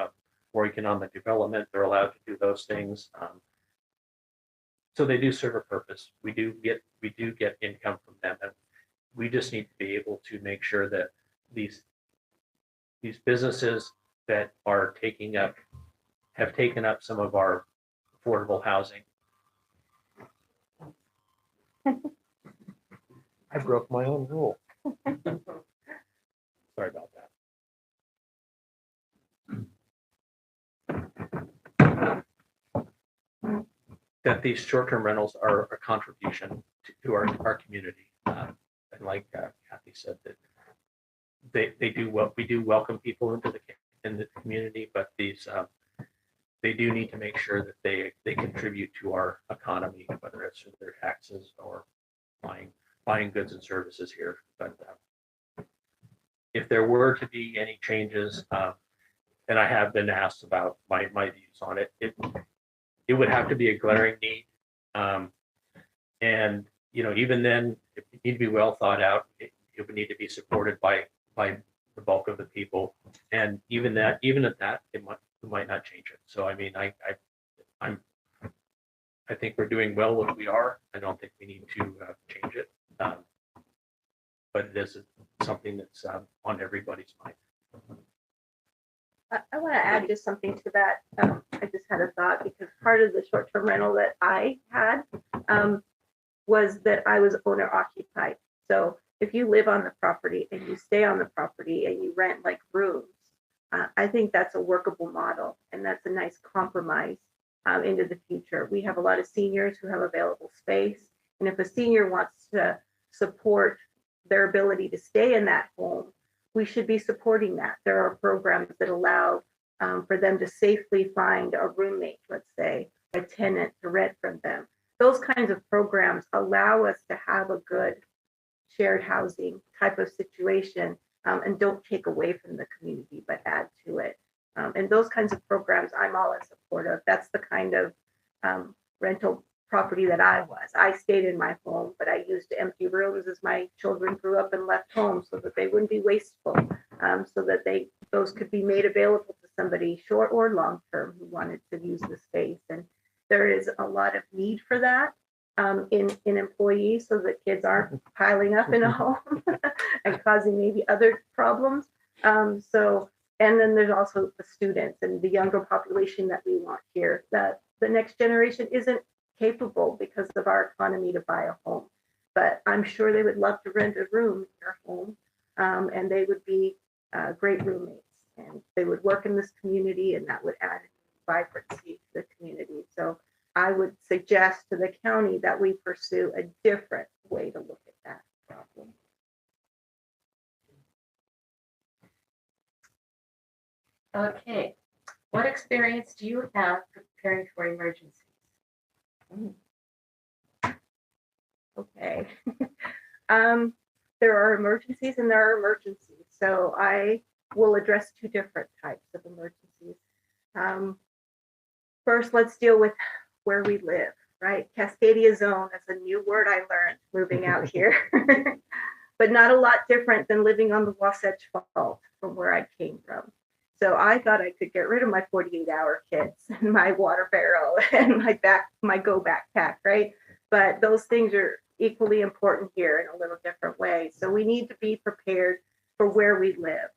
Speaker 1: more economic development, they're allowed to do those things. So they do serve a purpose. We do get income from them, and we just need to be able to make sure that these businesses that are have taken up some of our affordable housing. I broke my own rule. Sorry about that. That these short-term rentals are a contribution to our community. And like Cathie said, that they do we do welcome people into the community, but these they do need to make sure that they contribute to our economy, whether it's through their taxes or buying goods and services here. But if there were to be any changes, and I have been asked about my views on it, it would have to be a glaring need, and even then, it would need to be well thought out. It would need to be supported by the bulk of the people, and even at that, we might not change it. So I mean, I think we're doing well what we are. I don't think we need to change it, but it is something that's on everybody's mind.
Speaker 3: I want to add just something to that. I just had a thought, because part of the short-term rental that I had was that I was owner occupied. So if you live on the property and you stay on the property and you rent like rooms, I think that's a workable model, and that's a nice compromise into the future. We have a lot of seniors who have available space, and if a senior wants to support their ability to stay in that home, we should be supporting that. There are programs that allow for them to safely find a roommate, let's say, a tenant to rent from them. Those kinds of programs allow us to have a good shared housing type of situation, and don't take away from the community, but add to it. And those kinds of programs I'm all in support of. That's the kind of rental property that I was. I stayed in my home, but I used empty rooms as my children grew up and left home, so that they wouldn't be wasteful, so that those could be made available to somebody short or long term who wanted to use the space. And there is a lot of need for that in employees, so that kids aren't piling up in a home and causing maybe other problems. And then there's also the students and the younger population that we want here, that the next generation isn't capable because of our economy to buy a home. But I'm sure they would love to rent a room in their home, and they would be great roommates, and they would work in this community, and that would add vibrancy to the community. So I would suggest to the county that we pursue a different way to look at that problem.
Speaker 2: Okay, what experience do you have preparing for emergencies?
Speaker 3: Okay. There are emergencies and there are emergencies. So I will address 2 different types of emergencies. First, let's deal with where we live, right? Cascadia zone is a new word I learned moving out here, but not a lot different than living on the Wasatch Fault from where I came from. So I thought I could get rid of my 48-hour kits and my water barrel and my go backpack, right? But those things are equally important here in a little different way. So we need to be prepared for where we live.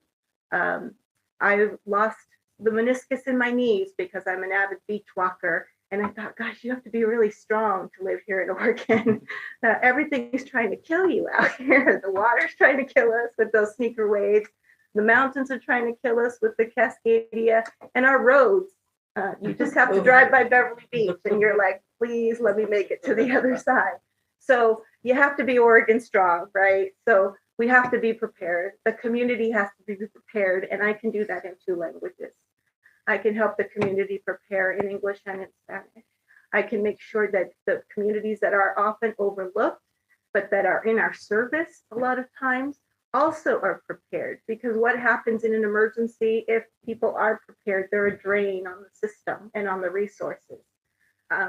Speaker 3: I lost the meniscus in my knees because I'm an avid beach walker, And I thought, gosh, you have to be really strong to live here in Oregon. Everything is trying to kill you out here. The water's trying to kill us with those sneaker waves. The mountains are trying to kill us with the Cascadia, and our roads. You just have to drive by Beverly Beach and you're like, please let me make it to the other side. So you have to be Oregon strong, right? So we have to be prepared. The community has to be prepared, and I can do that in 2 languages. I can help the community prepare in English and in Spanish. I can make sure that the communities that are often overlooked, but that are in our service a lot of times, also are prepared, because what happens in an emergency, if people are prepared, they're a drain on the system and on the resources.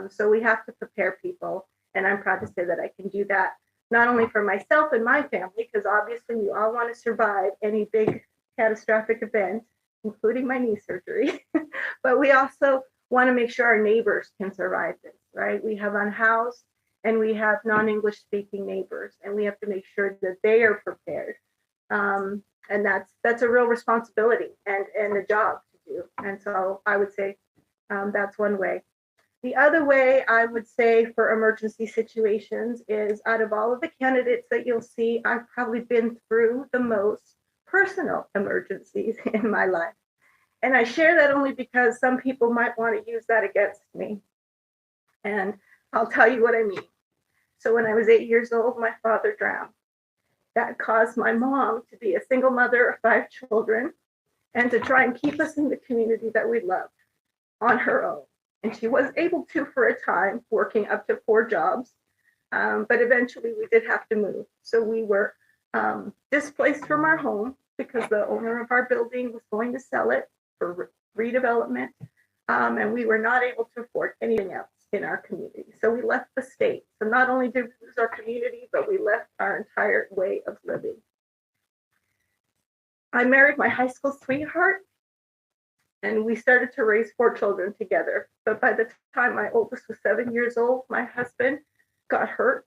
Speaker 3: So we have to prepare people, and I'm proud to say that I can do that, not only for myself and my family, because obviously we all want to survive any big catastrophic event, including my knee surgery, but we also want to make sure our neighbors can survive this, right? We have unhoused and we have non-English speaking neighbors, and we have to make sure that they are prepared. And that's a real responsibility and a job to do. And so I would say that's one way. The other way I would say for emergency situations is, out of all of the candidates that you'll see, I've probably been through the most personal emergencies in my life. And I share that only because some people might want to use that against me. And I'll tell you what I mean. So when I was 8 years old, my father drowned. That caused my mom to be a single mother of 5 children and to try and keep us in the community that we loved on her own. And she was able to for a time, working up to 4 jobs. But eventually we did have to move. So we were displaced from our home because the owner of our building was going to sell it for redevelopment. And we were not able to afford anything else in our community. So we left the state. So not only did we lose our community, but we left our entire way of living. I married my high school sweetheart, and we started to raise 4 children together. But by the time my oldest was 7 years old, my husband got hurt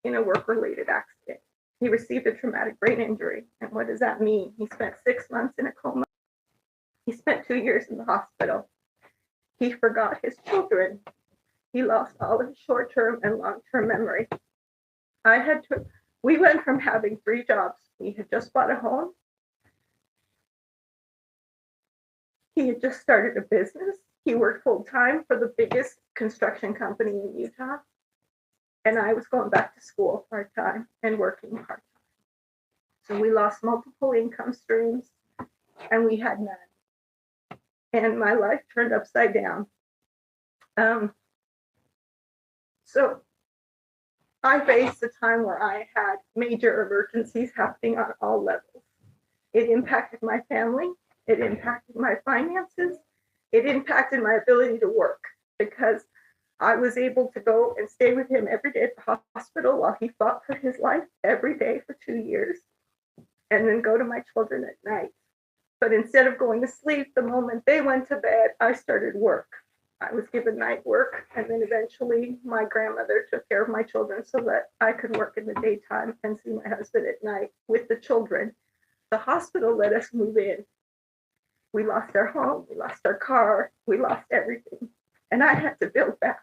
Speaker 3: in a work-related accident. He received a traumatic brain injury. And what does that mean? He spent 6 months in a coma. He spent 2 years in the hospital. He forgot his children. He lost all of his short-term and long-term memory. We went from having 3 jobs. We had just bought a home. He had just started a business. He worked full-time for the biggest construction company in Utah. And I was going back to school part-time and working part-time. So we lost multiple income streams, and we had none. And my life turned upside down. So I faced a time where I had major emergencies happening on all levels. It impacted my family. It impacted my finances. It impacted my ability to work, because I was able to go and stay with him every day at the hospital while he fought for his life every day for 2 years, and then go to my children at night. But instead of going to sleep, the moment they went to bed, I started work. I was given night work, and then eventually my grandmother took care of my children so that I could work in the daytime and see my husband at night with the children. The hospital let us move in. We lost our home, we lost our car, we lost everything, and I had to build back.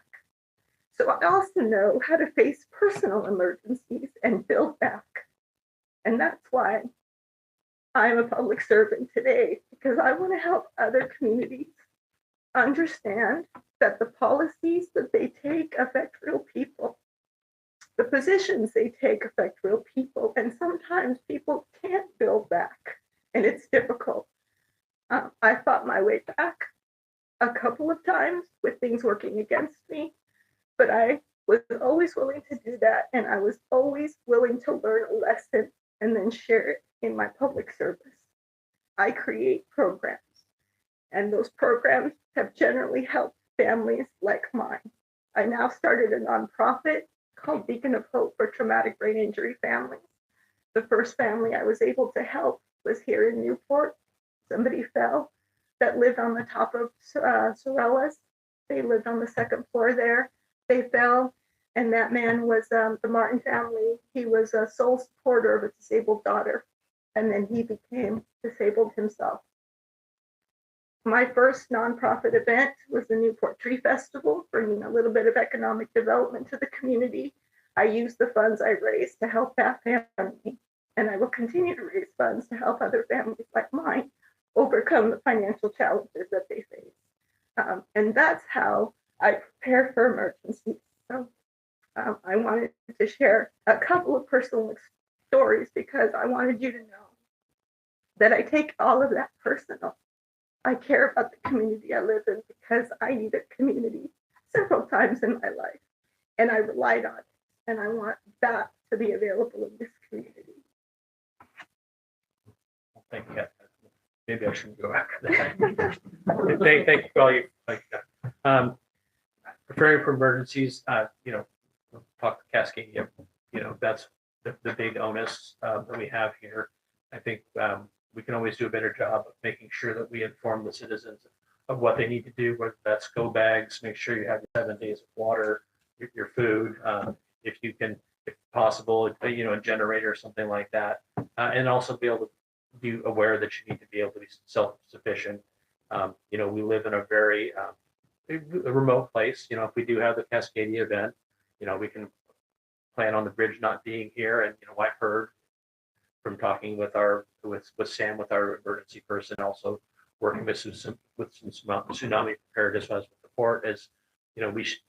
Speaker 3: So I also know how to face personal emergencies and build back. And that's why I'm a public servant today, because I want to help other communities understand that the policies that they take affect real people. The positions they take affect real people, and sometimes people can't build back, and it's difficult. I fought my way back a couple of times with things working against me, but I was always willing to do that, and I was always willing to learn a lesson and then share it in my public service. I create programs, and those programs have generally helped families like mine. I now started a nonprofit called Beacon of Hope for traumatic brain injury families. The first family I was able to help was here in Newport. Somebody fell that lived on the top of Sorellas. They lived on the 2nd floor there. They fell, and that man was the Martin family. He was a sole supporter of a disabled daughter, and then he became disabled himself. My first nonprofit event was the Newport Tree Festival, bringing a little bit of economic development to the community. I used the funds I raised to help that family, and I will continue to raise funds to help other families like mine overcome the financial challenges that they face. And that's how I prepare for emergencies. So I wanted to share a couple of personal stories because I wanted you to know that I take all of that personal. I care about the community I live in because I needed community several times in my life, and I relied on it, and I want that to be available in this community.
Speaker 1: Thank you. Maybe I shouldn't go after that. Thank you for all you like that. Preparing for emergencies, talk to Cascadia, that's the big onus that we have here. I think we can always do a better job of making sure that we inform the citizens of what they need to do, whether that's go bags, make sure you have 7 days of water, your food, if you can, if possible, a generator or something like that, and also be able to be aware that you need to be able to be self-sufficient. We live in a very remote place. If we do have the Cascadia event, we can plan on the bridge not being here. And I've heard from talking with Sam, with our emergency person, also working with some tsunami preparedness with the port, is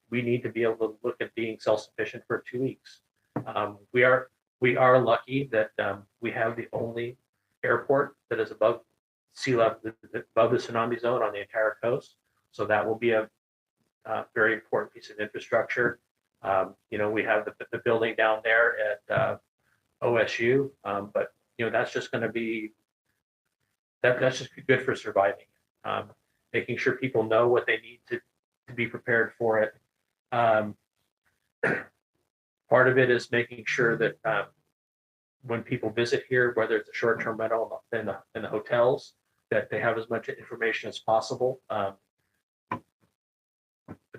Speaker 1: we need to be able to look at being self-sufficient for 2 weeks. We are lucky that we have the only airport that is above sea level, above the tsunami zone on the entire coast. So that will be a very important piece of infrastructure. We have the building down there at OSU, but that's just going to be that's just good for surviving. Making sure people know what they need to be prepared for it. Part of it is making sure that when people visit here, whether it's a short-term rental in the hotels, that they have as much information as possible. But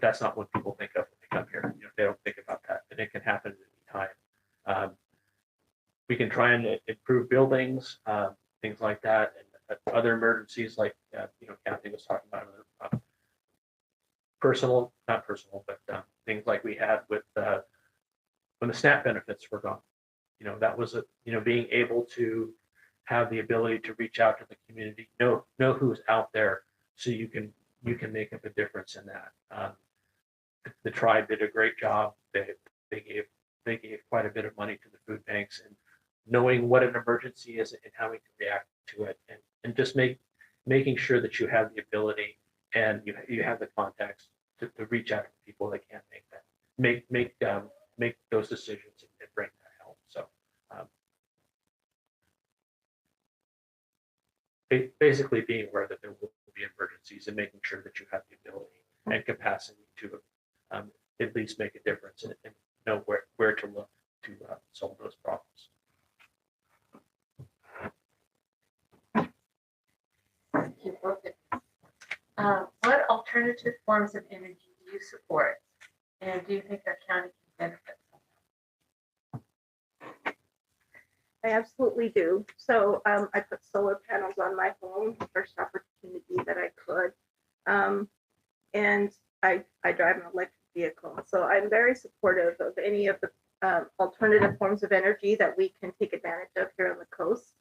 Speaker 1: that's not what people think of when they come here. They don't think about that, and it can happen at any time. We can try and improve buildings, things like that, and other emergencies like Cathie was talking about, not personal, but things like we had with when the SNAP benefits were gone. That was being able to have the ability to reach out to the community, know who's out there, so you can make up a difference in that. The tribe did a great job. They gave quite a bit of money to the food banks, and knowing what an emergency is and how we can react to it, and just making sure that you have the ability and you have the contacts to reach out to people that can't make those decisions and bring that help. So basically being aware that there will be emergencies and making sure that you have the ability and capacity to at least make a difference and know where to look to solve those problems.
Speaker 2: Thank you both. What alternative forms of energy do you support, and do you think our county can benefit from them?
Speaker 3: I absolutely do. So I put solar panels on my home the first opportunity that I could. And I drive an electric vehicle. So I'm very supportive of any of the alternative forms of energy that we can take advantage of here on the coast.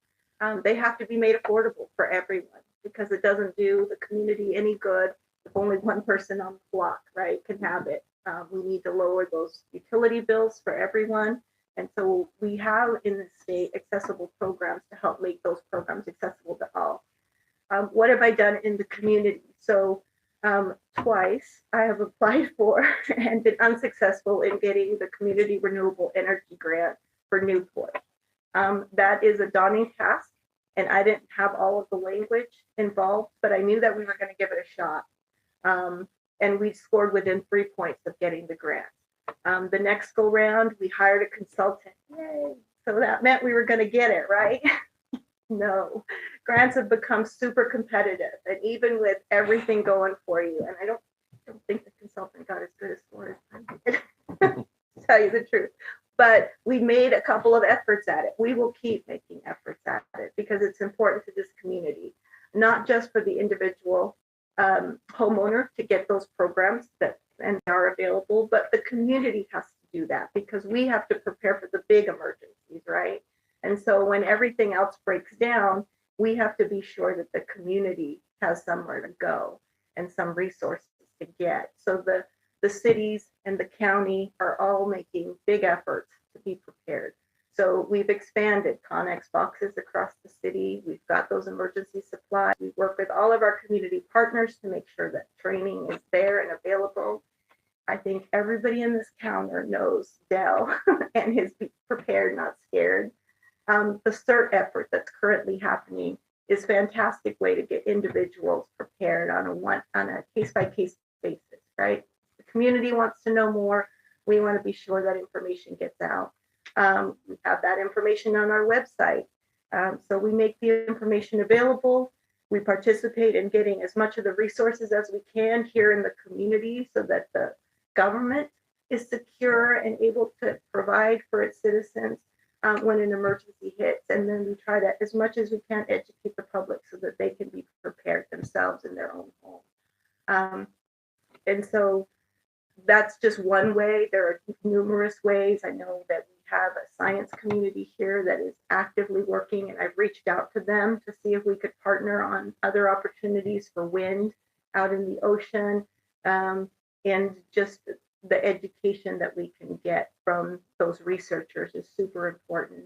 Speaker 3: They have to be made affordable for everyone, because it doesn't do the community any good if only one person on the block, right, can have it. We need to lower those utility bills for everyone. And so we have in the state accessible programs to help make those programs accessible to all. What have I done in the community? So twice I have applied for and been unsuccessful in getting the Community Renewable Energy Grant for Newport. That is a daunting task, and I didn't have all of the language involved, but I knew that we were going to give it a shot. And we scored within 3 points of getting the grant. The next go round, we hired a consultant. Yay! So that meant we were going to get it, right? No, grants have become super competitive, and even with everything going for you, and I don't think the consultant got as good a score as I did, to tell you the truth. But we made a couple of efforts at it. We will keep making efforts at it because it's important to this community, not just for the individual homeowner to get those programs that and are available, but the community has to do that because we have to prepare for the big emergencies, right? And so when everything else breaks down, we have to be sure that the community has somewhere to go and some resources to get. So the cities and the county are all making big efforts to be prepared. So we've expanded Connex boxes across the city. We've got those emergency supplies. We work with all of our community partners to make sure that training is there and available. I think everybody in this counter knows Dell and is prepared, not scared. The CERT effort that's currently happening is a fantastic way to get individuals prepared on a case-by-case basis, right? The community wants to know more. We want to be sure that information gets out. We have that information on our website. So we make the information available. We participate in getting as much of the resources as we can here in the community so that the government is secure and able to provide for its citizens when an emergency hits. And then we try to, as much as we can, educate the public so that they can be prepared themselves in their own home. And so that's just one way. There are numerous ways. I know that we have a science community here that is actively working, and I've reached out to them to see if we could partner on other opportunities for wind out in the ocean, and just the education that we can get from those researchers is super important.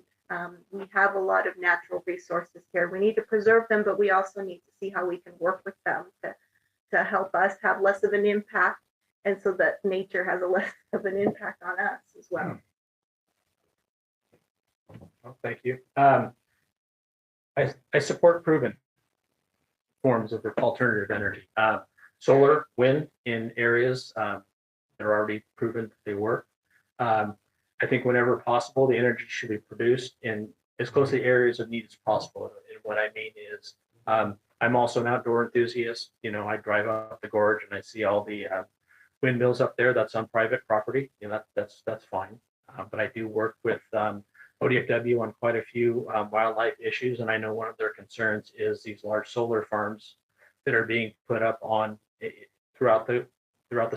Speaker 3: We have a lot of natural resources here. We need to preserve them, but we also need to see how we can work with them to help us have less of an impact, and so that nature has a less of an impact on us as well.
Speaker 1: Well, thank you. I support proven forms of alternative energy. Solar, wind in areas that are already proven that they work. I think whenever possible, the energy should be produced in as close to areas of need as possible. And what I mean is, I'm also an outdoor enthusiast. You know, I drive up the gorge and I see all the windmills up there. That's on private property. You know, that's fine. But I do work with ODFW on quite a few wildlife issues, and I know one of their concerns is these large solar farms that are being put up on throughout the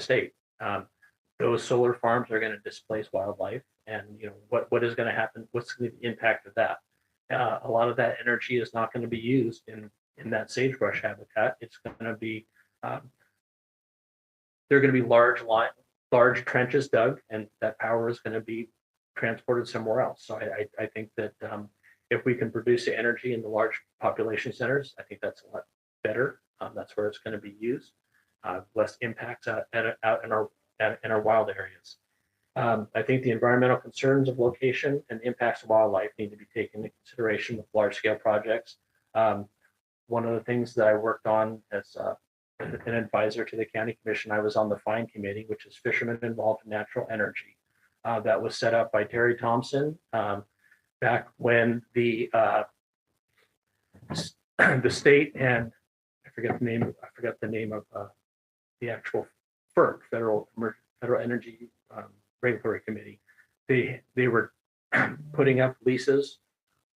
Speaker 1: state. Those solar farms are going to displace wildlife, and you know what is going to happen? What's the impact of that? A lot of that energy is not going to be used in that sagebrush habitat. It's going to be there are going to be large trenches dug, and that power is going to be transported somewhere else. So I think that if we can produce the energy in the large population centers, I think that's a lot better. That's where it's going to be used. Less impacts out in our wild areas. I think the environmental concerns of location and impacts of wildlife need to be taken into consideration with large-scale projects. One of the things that I worked on as an advisor to the county commission, I was on the FINE committee, which is Fishermen Involved in Natural Energy. That was set up by Terry Thompson back when the state and I forget the name of the actual FERC, Federal Energy Regulatory Committee. They were putting up leases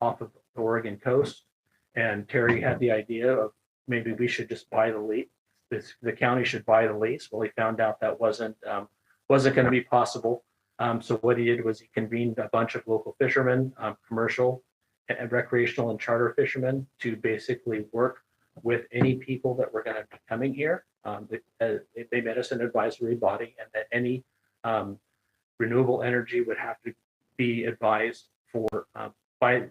Speaker 1: off of the Oregon coast, and Terry had the idea of maybe we should just buy the lease. The county should buy the lease. Well, he found out that wasn't going to be possible. So what he did was he convened a bunch of local fishermen, commercial and recreational and charter fishermen, to basically work with any people that were going to be coming here. They met us an advisory body, and that any renewable energy would have to be advised by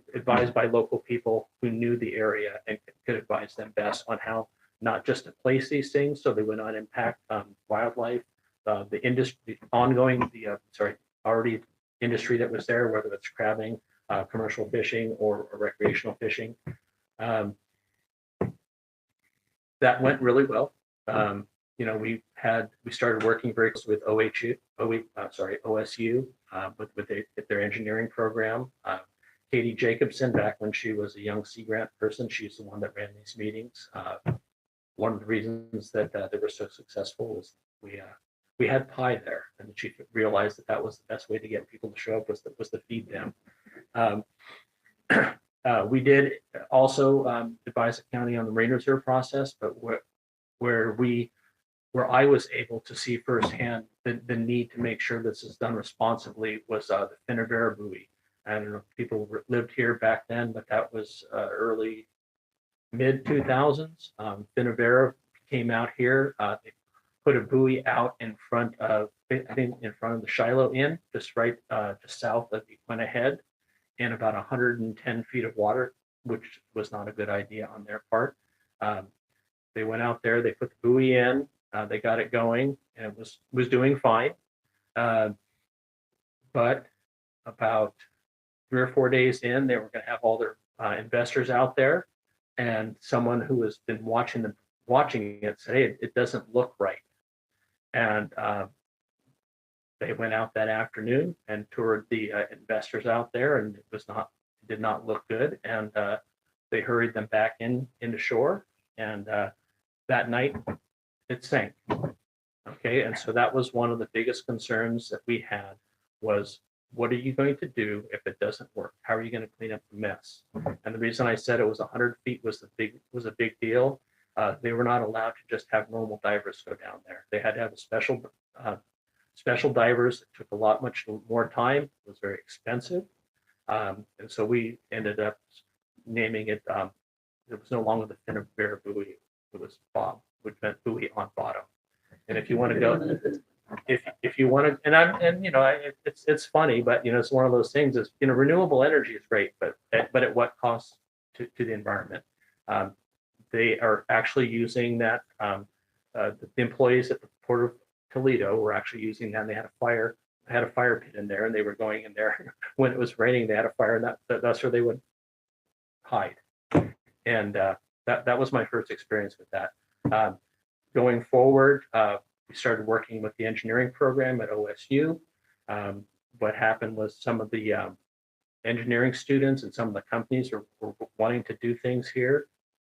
Speaker 1: local people who knew the area and could advise them best on how not just to place these things so they would not impact wildlife, the industry, already industry that was there, whether it's crabbing, commercial fishing, or recreational fishing. That went really well. You know, we started working very close with OSU with their engineering program. Katie Jacobson, back when she was a young Sea Grant person, she's the one that ran these meetings. One of the reasons that they were so successful was we had pie there, and the chief realized that was the best way to get people to show up was to feed them. We did also advise the county on the rain reserve process, but where I was able to see firsthand the need to make sure this is done responsibly was the Finnevera buoy. I don't know if people lived here back then, but that was early mid 2000s. Finnevera came out here. They put a buoy out in front of, I think, in front of the Shiloh Inn, just south of Equina Head, in about 110 feet of water, which was not a good idea on their part. They went out there, they put the buoy in, they got it going, and it was doing fine. But about 3 or 4 days in, they were going to have all their investors out there, and someone who has been watching it said, "Hey, it doesn't look right." And they went out that afternoon and toured the investors out there, and it did not look good. And they hurried them back into shore, and that night it sank. Okay, and so that was one of the biggest concerns that we had was, what are you going to do if it doesn't work? How are you going to clean up the mess? And the reason I said it was 100 feet was a big deal. They were not allowed to just have normal divers go down there. They had to have a special divers. It took much more time. It was very expensive. And so we ended up naming it, it was no longer the Finnevera buoy. It was Bob, which meant buoy on bottom. And if you want to go, if you want to, it's funny, but it's one of those things is, renewable energy is great, but at what cost to the environment? They are actually using that. The employees at the Port of Toledo were actually using that. And they had a fire pit in there, and they were going in there when it was raining. They had a fire, and that's where they would hide. And that was my first experience with that. Going forward, we started working with the engineering program at OSU. What happened was some of the engineering students and some of the companies were wanting to do things here.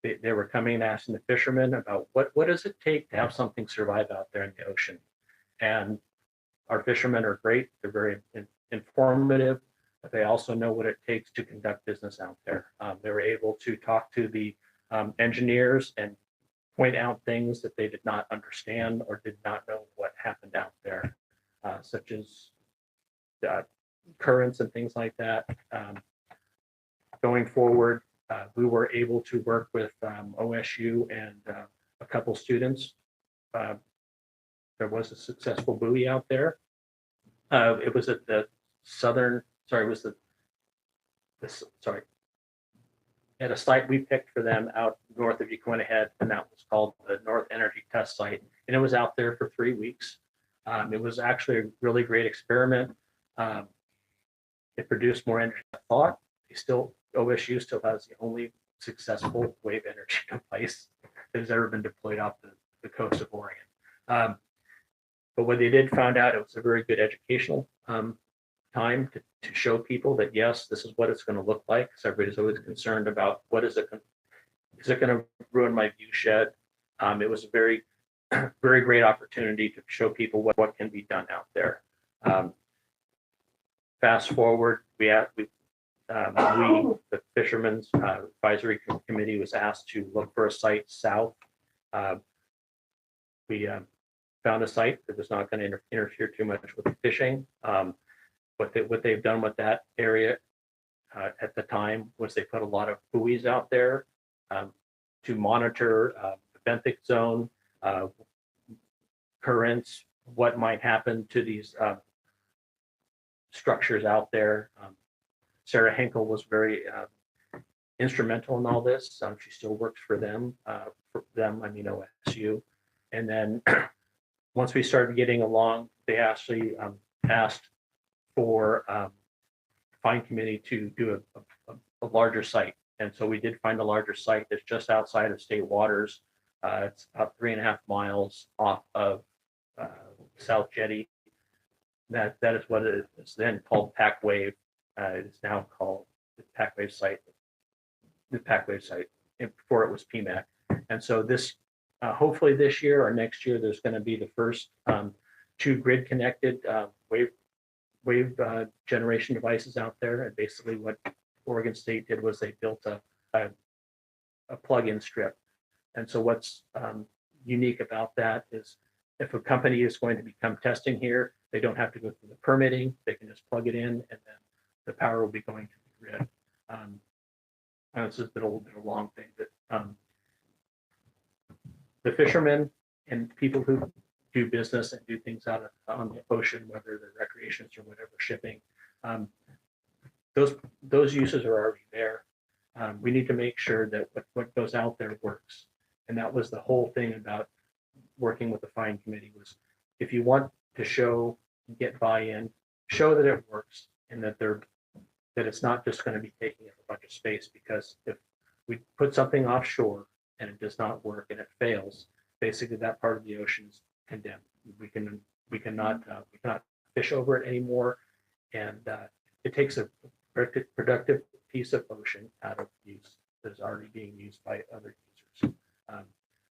Speaker 1: They were coming and asking the fishermen about what does it take to have something survive out there in the ocean. And our fishermen are great. They're very informative, but they also know what it takes to conduct business out there. They were able to talk to the engineers and point out things that they did not understand or did not know what happened out there, such as currents and things like that. Going forward, we were able to work with OSU and a couple students. There was a successful buoy out there. It was at the at a site we picked for them out north of Equina Head, and that was called the North Energy Test Site. And it was out there for 3 weeks. It was actually a really great experiment. It produced more energy than I thought. OSU still has the only successful wave energy device that has ever been deployed off the coast of Oregon. But what they did find out, it was a very good educational time to show people that, yes, this is what it's going to look like. Because everybody's always concerned about is it going to ruin my view shed? It was a very, very great opportunity to show people what can be done out there. Fast forward, the Fishermen's Advisory Committee was asked to look for a site south. We found a site that was not going to interfere too much with the fishing. What they've done with that area at the time was they put a lot of buoys out there to monitor the benthic zone, currents, what might happen to these structures out there. Sarah Henkel was very instrumental in all this. She still works for them. OSU. And then once we started getting along, they actually asked for Fine Committee to do a larger site. And so we did find a larger site that's just outside of state waters. It's about 3.5 miles off of South Jetty. That is what it is then called Pac Wave. It is now called the Pac Wave site. The Pac Wave site. Before it was PMAC. And so this, hopefully this year or next year, there's going to be the first 2 grid connected wave generation devices out there. And basically what Oregon State did was they built a plug-in strip. And so what's unique about that is if a company is going to become testing here, they don't have to go through the permitting. They can just plug it in, and then the power will be going to the grid. This has been a long thing, but the fishermen and people who do business and do things out on the ocean, whether they're recreations or whatever, shipping, those uses are already there. We need to make sure that what goes out there works. And that was the whole thing about working with the fine committee was if you want to get buy-in, show that it works and that it's not just going to be taking up a bunch of space, because if we put something offshore and it does not work and it fails, basically that part of the ocean is condemned. We cannot fish over it anymore, and it takes a productive piece of ocean out of use that is already being used by other users.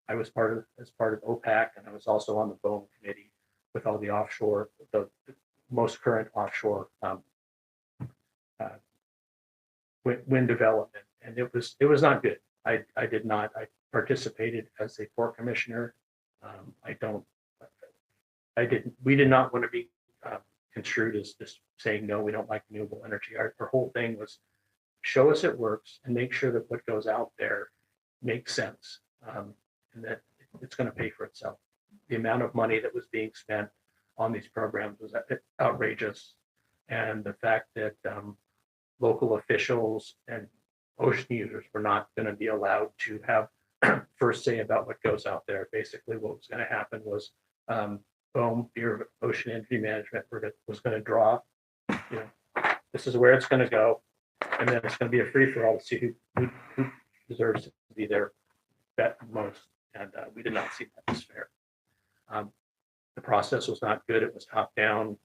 Speaker 1: I was as part of OPAC, and I was also on the BOEM committee with all the offshore, the most current offshore wind development, and it was not good. I participated as a port commissioner. We did not want to be construed as just saying, no, we don't like renewable energy. Our whole thing was show us it works and make sure that what goes out there makes sense, and that it's going to pay for itself. The amount of money that was being spent on these programs was outrageous. And the fact that local officials and ocean users were not going to be allowed to have first say about what goes out there. Basically, what was going to happen was BOEM, Bureau of Ocean Energy Management, was going to draw, this is where it's going to go, and then it's going to be a free-for-all to see who deserves to be there most. And we did not see that as fair. The process was not good. It was top-down.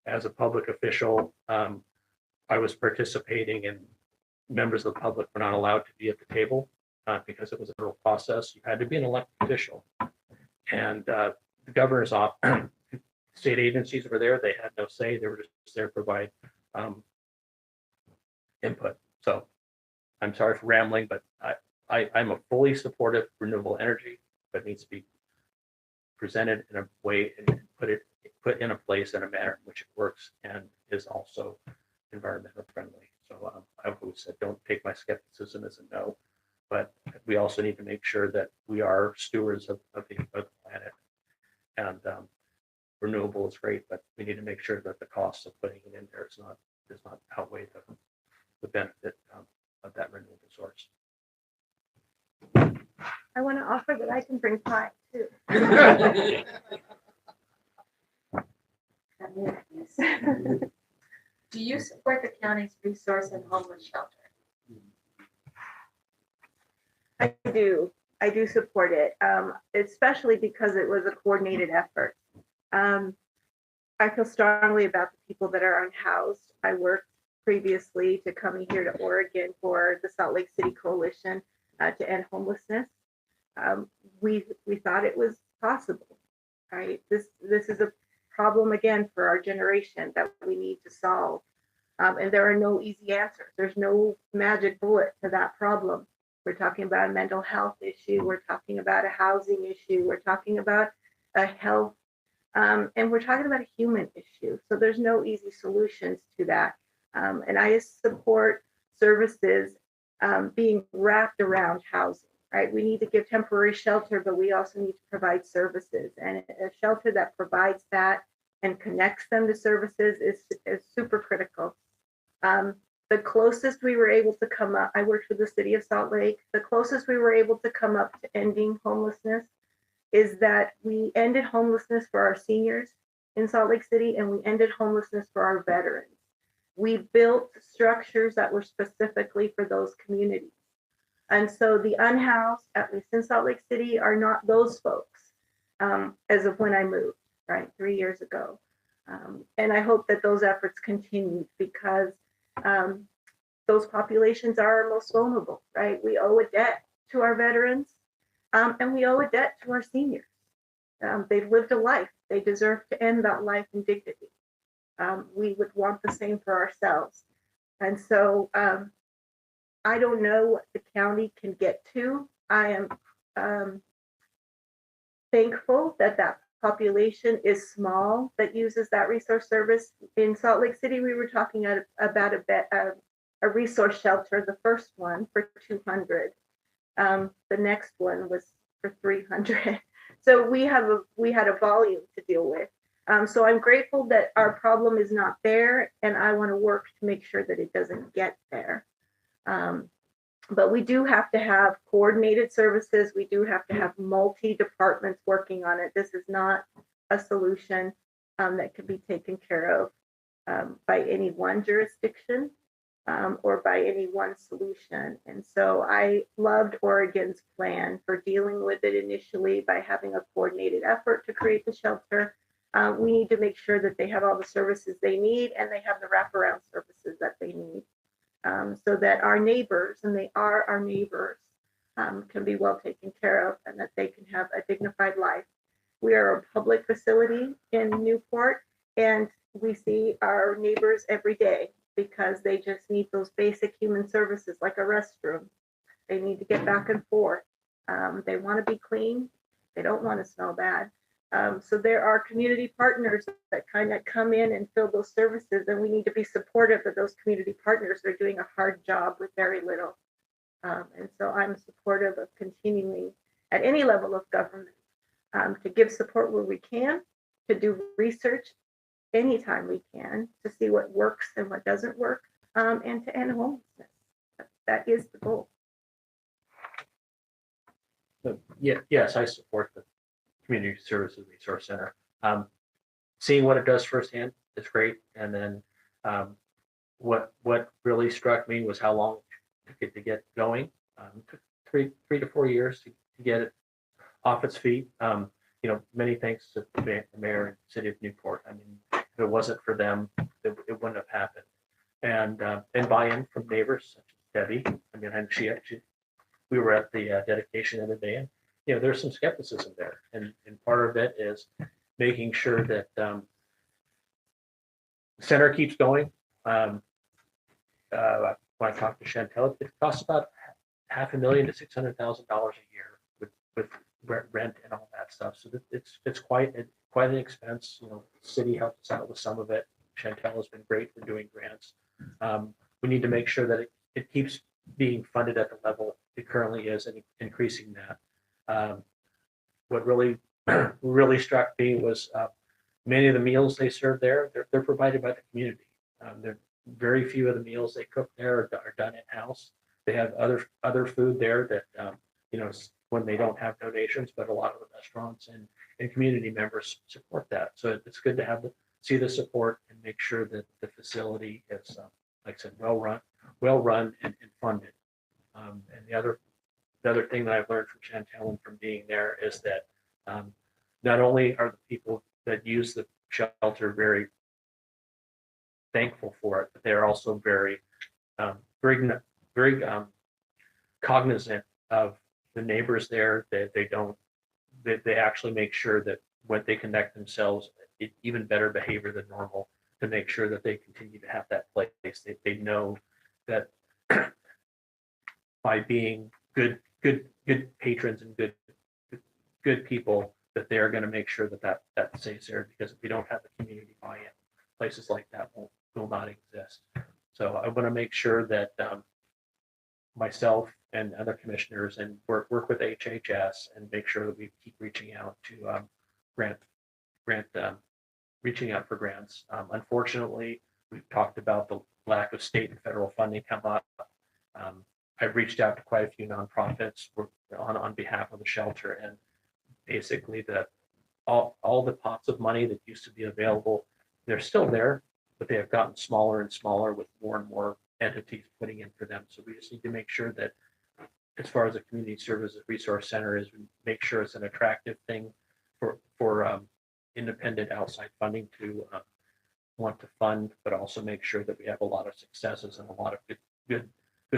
Speaker 1: As a public official, I was participating, and members of the public were not allowed to be at the table because it was a federal process. You had to be an elected official. And the governor's office, state agencies were there. They had no say. They were just there to provide input. So I'm sorry for rambling, but I'm a fully supportive renewable energy, but it needs to be presented in a way and put in a place in a manner in which it works and is also environmental friendly. So I've always said, don't take my skepticism as a no, but we also need to make sure that we are stewards of the planet. And renewable is great, but we need to make sure that the cost of putting it in there does not outweigh the benefit of that renewable source.
Speaker 3: I want to offer that I can bring pie too.
Speaker 2: Do you support the county's resource and homeless shelter?
Speaker 3: I do support it, especially because it was a coordinated effort. I feel strongly about the people that are unhoused. I worked previously to coming here to Oregon for the Salt Lake City Coalition to end homelessness. We thought it was possible, right? This is a problem again for our generation that we need to solve. And there are no easy answers. There's no magic bullet to that problem. We're talking about a mental health issue. We're talking about a housing issue. We're talking about a health, and we're talking about a human issue. So there's no easy solutions to that. And I support services being wrapped around housing, right? We need to give temporary shelter, but we also need to provide services. And a shelter that provides that and connects them to services is super critical. The closest we were able to come up, I worked with the city of Salt Lake, the closest we were able to come up to ending homelessness is that we ended homelessness for our seniors in Salt Lake City, and we ended homelessness for our veterans. We built structures that were specifically for those communities. And so the unhoused, at least in Salt Lake City, are not those folks as of when I moved, right, 3 years ago. And I hope that those efforts continue because those populations are most vulnerable, right? We owe a debt to our veterans and we owe a debt to our seniors. They've lived a life. They deserve to end that life in dignity. We would want the same for ourselves. And so I don't know what the county can get to. I am thankful that that population is small that uses that resource service. In Salt Lake City, we were talking about a resource shelter, the first one for 200. The next one was for 300. So we had a volume to deal with. So I'm grateful that our problem is not there, and I want to work to make sure that it doesn't get there. But we do have to have coordinated services. We do have to have multi-departments working on it. This is not a solution that can be taken care of by any one jurisdiction or by any one solution. And so I loved Oregon's plan for dealing with it initially by having a coordinated effort to create the shelter. We need to make sure that they have all the services they need and they have the wraparound services that they need. So that our neighbors, and they are our neighbors, can be well taken care of and that they can have a dignified life. We are a public facility in Newport, and we see our neighbors every day because they just need those basic human services like a restroom. They need to get back and forth. They want to be clean. They don't want to smell bad. So there are community partners that kind of come in and fill those services, and we need to be supportive of those community partners. They're doing a hard job with very little. And so I'm supportive of continuing at any level of government to give support where we can, to do research anytime we can, to see what works and what doesn't work, and to end homelessness. That is the goal.
Speaker 1: So, yes, I support the Community Services Resource Center. Seeing what it does firsthand is great. And then what really struck me was how long it took it to get going. It took three to 4 years to get it off its feet. Many thanks to the mayor and city of Newport. I mean, if it wasn't for them, it wouldn't have happened. And buy-in from neighbors such as Debbie. I mean, and we were at the dedication the other day, and there's some skepticism there, and part of it is making sure that the center keeps going. When I talked to Chantel, it costs about $500,000 to $600,000 a year with rent and all that stuff. So it's quite an expense. The city helped us out with some of it. Chantel has been great for doing grants. We need to make sure that it keeps being funded at the level it currently is and increasing that. What really struck me was many of the meals they serve there, they're provided by the community. There very few of the meals they cook there are done in-house. They have other food there that when they don't have donations, but a lot of the restaurants and community members support that. So it's good to see the support and make sure that the facility is, like I said, well run and funded. And the other thing that I've learned from Chantel and from being there is that not only are the people that use the shelter very thankful for it, but they're also very cognizant of the neighbors there. They actually make sure that when they connect themselves, even better behavior than normal, to make sure that they continue to have that place. They know that by being good patrons and good people, that they're going to make sure that stays there, because if we don't have the community buy-in, places like that will not exist. So I want to make sure that myself and other commissioners and work with HHS and make sure that we keep reaching out to reaching out for grants. Unfortunately, we've talked about the lack of state and federal funding come up. I've reached out to quite a few nonprofits on behalf of the shelter, and basically all the pots of money that used to be available, they're still there, but they have gotten smaller and smaller with more and more entities putting in for them. So we just need to make sure that, as far as the Community Services Resource Center is, we make sure it's an attractive thing for independent outside funding to want to fund, but also make sure that we have a lot of successes and a lot of good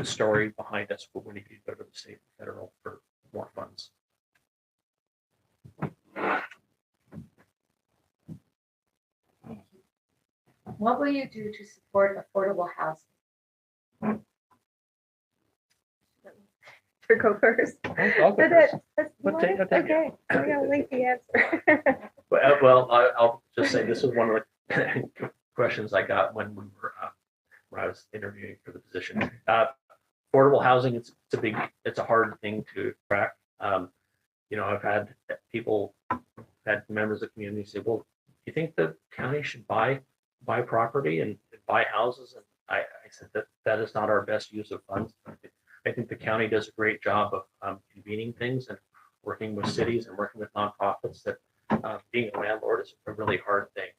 Speaker 1: story behind us for when you go to the state and federal for more funds.
Speaker 2: What will you do to support affordable housing?
Speaker 3: to go first?
Speaker 1: I'll go
Speaker 3: But
Speaker 1: first.
Speaker 3: that's
Speaker 1: I'll take it.
Speaker 3: okay. I got a lengthy answer.
Speaker 1: Well, I'll just say this was one of the questions I got when we were when I was interviewing for the position. Affordable housing, it's a hard thing to track. I've had members of the community say, well, do you think the county should buy property and buy houses? And I said that is not our best use of funds. I think the county does a great job of convening things and working with cities and working with nonprofits. That being a landlord is a really hard thing.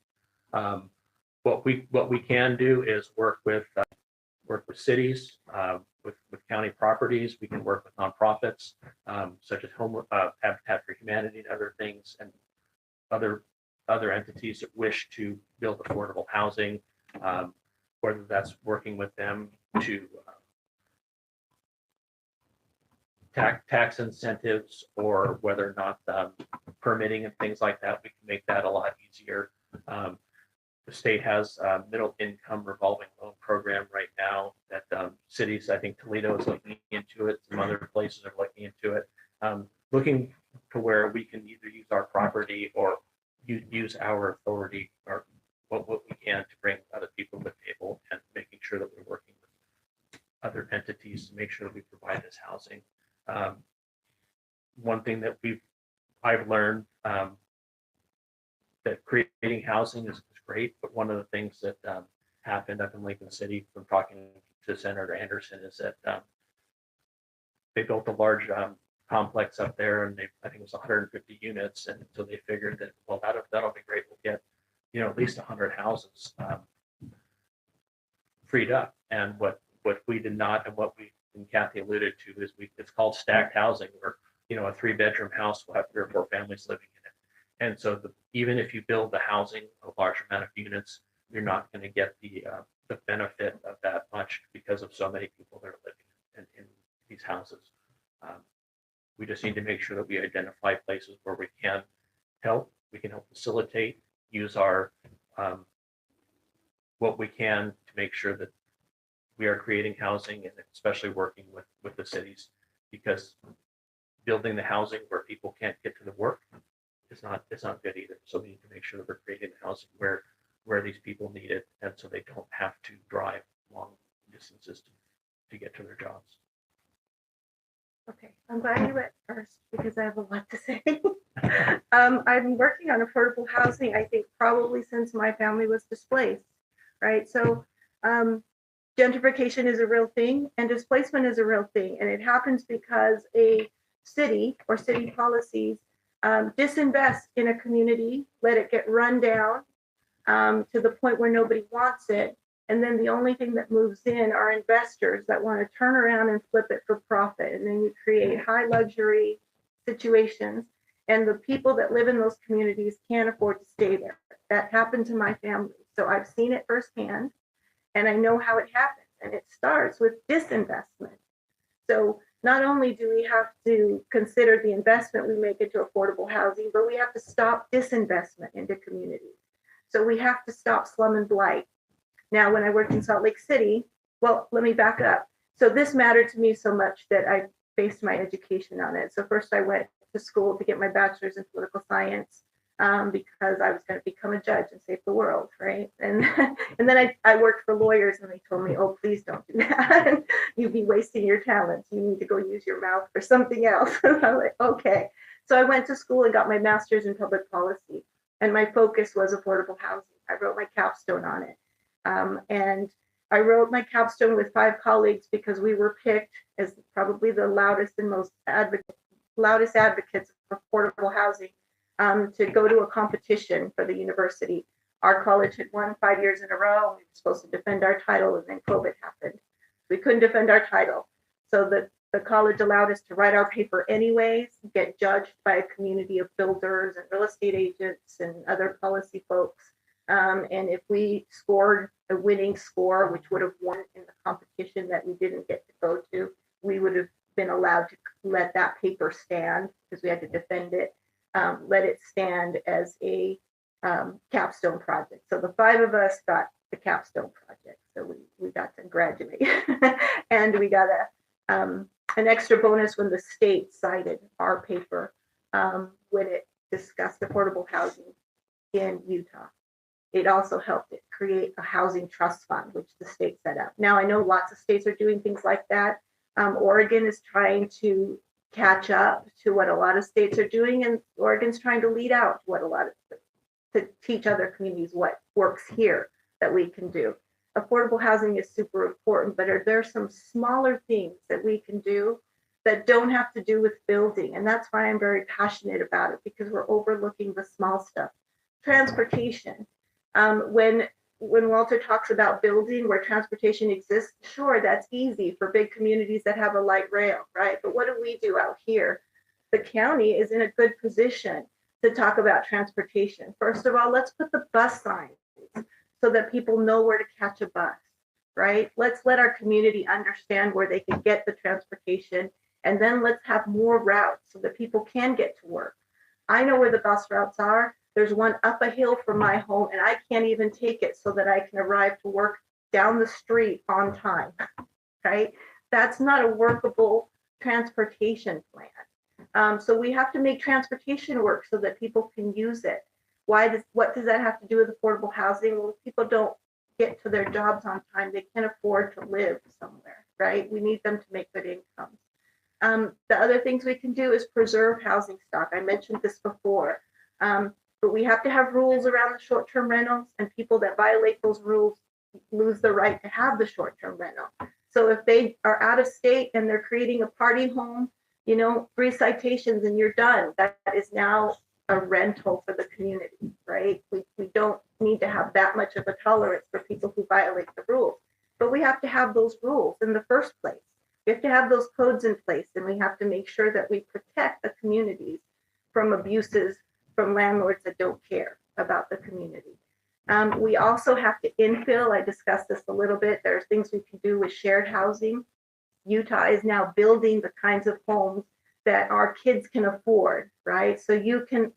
Speaker 1: What we can do is work with cities, with county properties. We can work with nonprofits such as Habitat for Humanity and other things, and other entities that wish to build affordable housing, whether that's working with them to tax incentives, or whether or not permitting and things like that. We can make that a lot easier. The state has a middle income revolving loan program right now that cities, I think Toledo is looking into it. Some other places are looking into it. Looking to where we can either use our property or use our authority, or what we can to bring other people to the table, and making sure that we're working with other entities to make sure that we provide this housing. One thing that I've learned that creating housing is great, but one of the things that happened up in Lincoln City from talking to Senator Anderson is that they built a large complex up there, and I think it was 150 units, and so they figured that, well, that'll be great. We'll get at least 100 houses freed up. And what we did not, and what and Cathie alluded to, is it's called stacked housing, where a 3-bedroom house will have 3 or 4 families living in it. And so even if you build the housing, a large amount of units, you're not going to get the benefit of that much because of so many people that are living in these houses. We just need to make sure that we identify places where we can help. We can help facilitate, use our what we can to make sure that we are creating housing, and especially working with the cities, because building the housing where people can't get to the work is not good either. So we need to make sure that we're creating housing where these people need it, and so they don't have to drive long distances to get to their jobs.
Speaker 3: Okay, I'm glad you went first because I have a lot to say. I've been working on affordable housing, I think, probably since my family was displaced, right? So gentrification is a real thing, and displacement is a real thing, and it happens because a city or city policies disinvest in a community, let it get run down to the point where nobody wants it. And then the only thing that moves in are investors that want to turn around and flip it for profit. And then you create high luxury situations. And the people that live in those communities can't afford to stay there. That happened to my family. So I've seen it firsthand, and I know how it happens. And it starts with disinvestment. So not only do we have to consider the investment we make into affordable housing, but we have to stop disinvestment into communities. So we have to stop slum and blight. Now, when I worked in Salt Lake City, well, let me back up. So this mattered to me so much that I based my education on it. So first I went to school to get my bachelor's in political science because I was going to become a judge and save the world, right? And then I worked for lawyers, and they told me, oh, please don't do that. You'd be wasting your talents. You need to go use your mouth for something else. I'm like, okay. So I went to school and got my master's in public policy, and my focus was affordable housing. I wrote my capstone on it. And I wrote my capstone with 5 colleagues because we were picked as probably the loudest and most loudest advocates for affordable housing to go to a competition for the university. Our college had won 5 years in a row. We were supposed to defend our title, and then COVID happened. We couldn't defend our title. So the college allowed us to write our paper anyways, get judged by a community of builders and real estate agents and other policy folks. And if we scored a winning score, which would have won in the competition that we didn't get to go to, we would have been allowed to let that paper stand because we had to defend it, let it stand as a capstone project. So the 5 of us got the capstone project. So we got to graduate and we got an extra bonus when the state cited our paper when it discussed affordable housing in Utah. It also helped it create a housing trust fund, which the state set up. Now, I know lots of states are doing things like that. Oregon is trying to catch up to what a lot of states are doing, and Oregon's trying to lead out what a lot of, to teach other communities what works here that we can do. Affordable housing is super important, but are there some smaller things that we can do that don't have to do with building? And that's why I'm very passionate about it, because we're overlooking the small stuff. Transportation. When Walter talks about building where transportation exists, sure, that's easy for big communities that have a light rail, right? But what do we do out here? The county is in a good position to talk about transportation. First of all, let's put the bus signs so that people know where to catch a bus, right? Let's let our community understand where they can get the transportation, and then let's have more routes so that people can get to work. I know where the bus routes are. There's one up a hill from my home, and I can't even take it so that I can arrive to work down the street on time, right? That's not a workable transportation plan. So we have to make transportation work so that people can use it. What does that have to do with affordable housing? Well, if people don't get to their jobs on time, they can't afford to live somewhere, right? We need them to make good incomes. The other things we can do is preserve housing stock. I mentioned this before. But we have to have rules around the short-term rentals, and people that violate those rules lose the right to have the short-term rental. So if they are out of state and they're creating a party home, 3 citations and you're done. That is now a rental for the community, right? We don't need to have that much of a tolerance for people who violate the rules, but we have to have those rules in the first place. We have to have those codes in place, and we have to make sure that we protect the communities from abuses from landlords that don't care about the community. We also have to infill. I discussed this a little bit. There's things we can do with shared housing. Utah is now building the kinds of homes that our kids can afford, right? So you can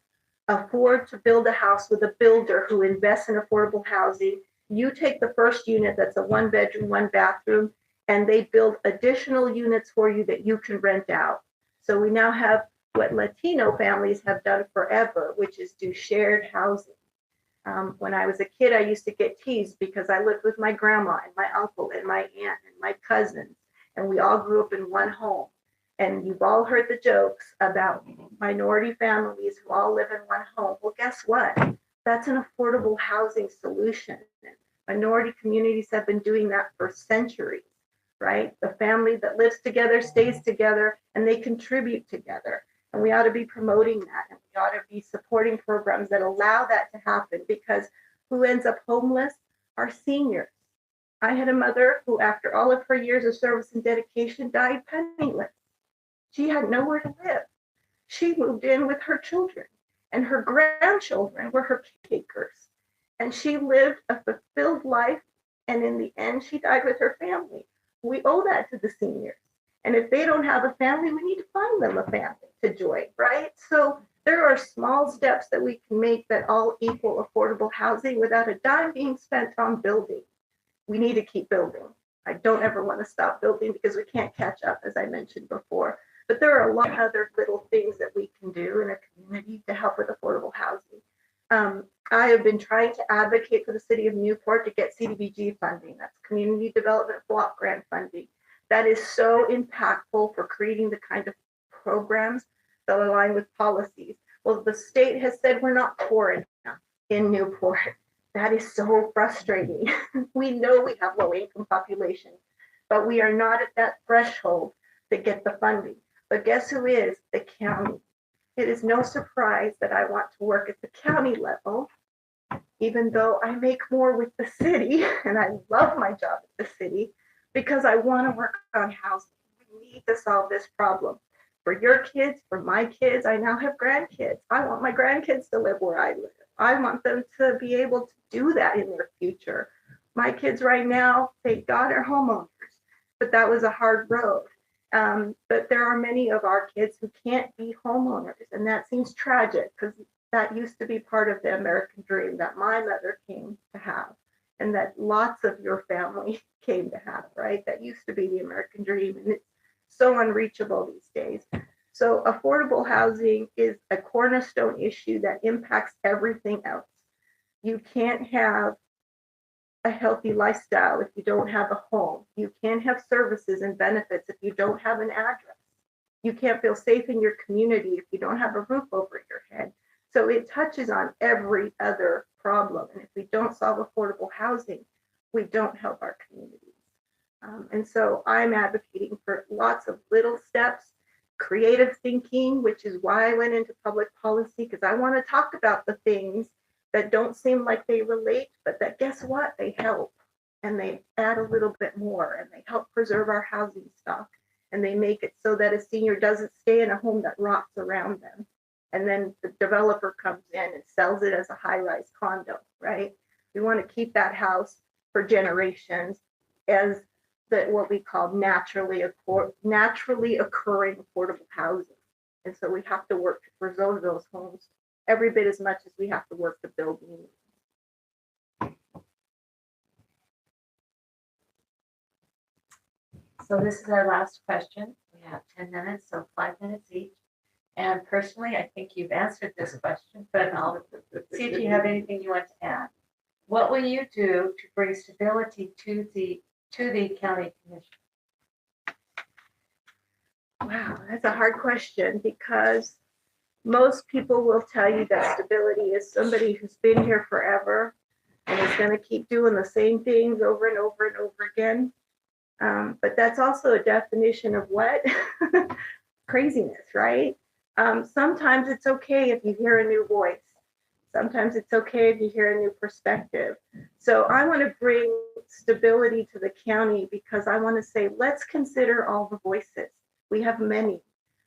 Speaker 3: afford to build a house with a builder who invests in affordable housing. You take the first unit that's a 1-bedroom, 1-bathroom, and they build additional units for you that you can rent out. So we now have what Latino families have done forever, which is do shared housing. When I was a kid, I used to get teased because I lived with my grandma and my uncle and my aunt and my cousins, and we all grew up in one home. And you've all heard the jokes about minority families who all live in one home. Well, guess what? That's an affordable housing solution. Minority communities have been doing that for centuries, right? The family that lives together stays together, and they contribute together. And we ought to be promoting that, and we ought to be supporting programs that allow that to happen, because who ends up homeless are seniors. I had a mother who, after all of her years of service and dedication, died penniless. She had nowhere to live. She moved in with her children, and her grandchildren were her caretakers. And she lived a fulfilled life, and in the end, she died with her family. We owe that to the seniors. And if they don't have a family, we need to find them a family to join, right? So there are small steps that we can make that all equal affordable housing without a dime being spent on building. We need to keep building. I don't ever want to stop building because we can't catch up, as I mentioned before. But there are a lot of other little things that we can do in a community to help with affordable housing. I have been trying to advocate for the city of Newport to get CDBG funding. That's Community Development Block Grant funding. That is so impactful for creating the kind of programs that align with policies. Well, the state has said we're not poor enough in Newport. That is so frustrating. We know we have low income population, but we are not at that threshold to get the funding. But guess who is? The county. It is no surprise that I want to work at the county level, even though I make more with the city, and I love my job at the city, because I want to work on housing. We need to solve this problem. For your kids, for my kids, I now have grandkids. I want my grandkids to live where I live. I want them to be able to do that in their future. My kids right now, thank God, are homeowners, but that was a hard road. But there are many of our kids who can't be homeowners, and that seems tragic because that used to be part of the American dream that my mother came to have, and that lots of your family came to have, right? That used to be the American dream, and it's so unreachable these days. So affordable housing is a cornerstone issue that impacts everything else. You can't have a healthy lifestyle if you don't have a home. You can't have services and benefits if you don't have an address. You can't feel safe in your community if you don't have a roof over your head. So it touches on every other problem. And if we don't solve affordable housing, we don't help our communities. And so I'm advocating for lots of little steps, creative thinking, which is why I went into public policy, because I want to talk about the things that don't seem like they relate, but that, guess what? They help, and they add a little bit more, and they help preserve our housing stock, and they make it so that a senior doesn't stay in a home that rots around them. And then the developer comes in and sells it as a high-rise condo, right? We want to keep that house for generations as what we call naturally occurring affordable housing. And so we have to work to preserve those homes every bit as much as we have to work to build new.
Speaker 2: So this is our last question. We have 10 minutes, so 5 minutes each. And personally, I think you've answered this question, but I'll see if you have anything you want to add. What will you do to bring stability to the county commission?
Speaker 3: Wow, that's a hard question, because most people will tell you that stability is somebody who's been here forever and is going to keep doing the same things over and over and over again. But that's also a definition of what? Craziness, right? Sometimes it's okay if you hear a new voice. Sometimes it's okay if you hear a new perspective. So I want to bring stability to the county because I want to say, let's consider all the voices. We have many.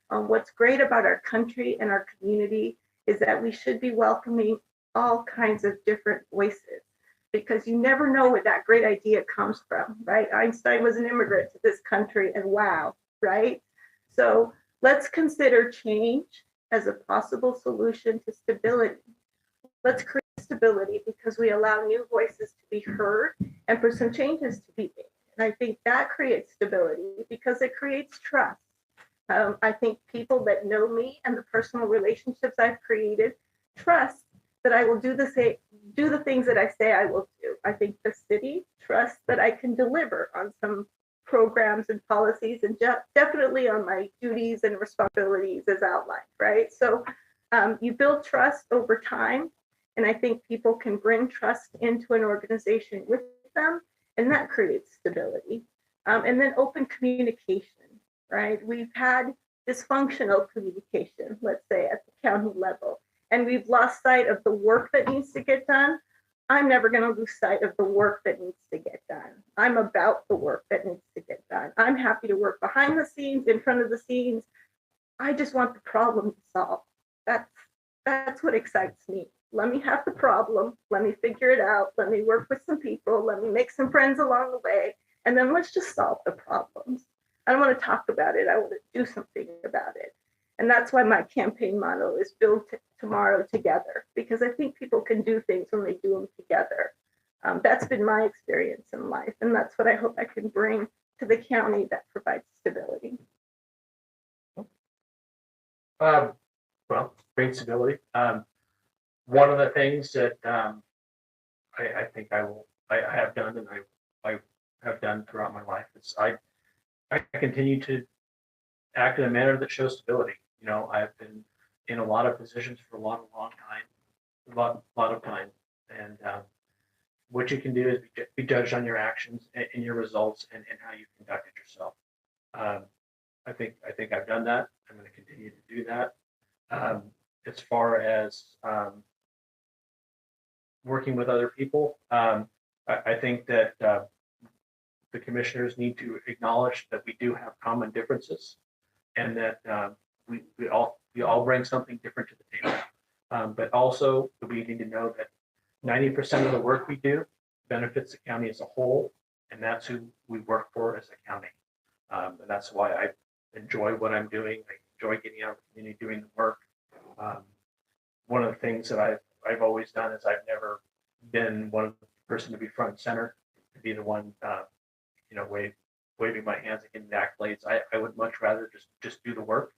Speaker 3: What's great about our country and our community is that we should be welcoming all kinds of different voices, because you never know where that great idea comes from, right? Einstein was an immigrant to this country, and wow, right? So let's consider change as a possible solution to stability. Let's create stability because we allow new voices to be heard and for some changes to be made. And I think that creates stability because it creates trust. I think people that know me and the personal relationships I've created trust that I will do the things that I say I will do. I think the city trusts that I can deliver on some programs and policies, and definitely on my duties and responsibilities as outlined, right? So you build trust over time, and I think people can bring trust into an organization with them, and that creates stability. And then open communication, right? We've had dysfunctional communication, let's say at the county level, and we've lost sight of the work that needs to get done. I'm never going to lose sight of the work that needs to get done. I'm about the work that needs to get done. I'm happy to work behind the scenes, in front of the scenes. I just want the problem to solve. That's what excites me. Let me have the problem. Let me figure it out. Let me work with some people. Let me make some friends along the way. And then let's just solve the problems. I don't want to talk about it. I want to do something about it. And that's why my campaign motto is build tomorrow together, because I think people can do things when they do them together. That's been my experience in life. And that's what I hope I can bring to the county that provides stability.
Speaker 1: Well, great stability. One of the things that I think I have done, and I have done throughout my life, is I continue to act in a manner that shows stability. You know, I've been in a lot of positions for a long time, a lot of time, and what you can do is be judged on your actions and your results and how you conducted yourself. I think I've done that. I'm going to continue to do that. As far as working with other people, I think that the commissioners need to acknowledge that we do have common differences, and that we all bring something different to the table. But also we need to know that 90% of the work we do benefits the county as a whole, and that's who we work for as a county. And that's why I enjoy what I'm doing. I enjoy getting out of the community, doing the work. One of the things that I've always done is I've never been one of the person to be front and center, to be the one, wave waving my hands and getting the accolades. I would much rather just do the work.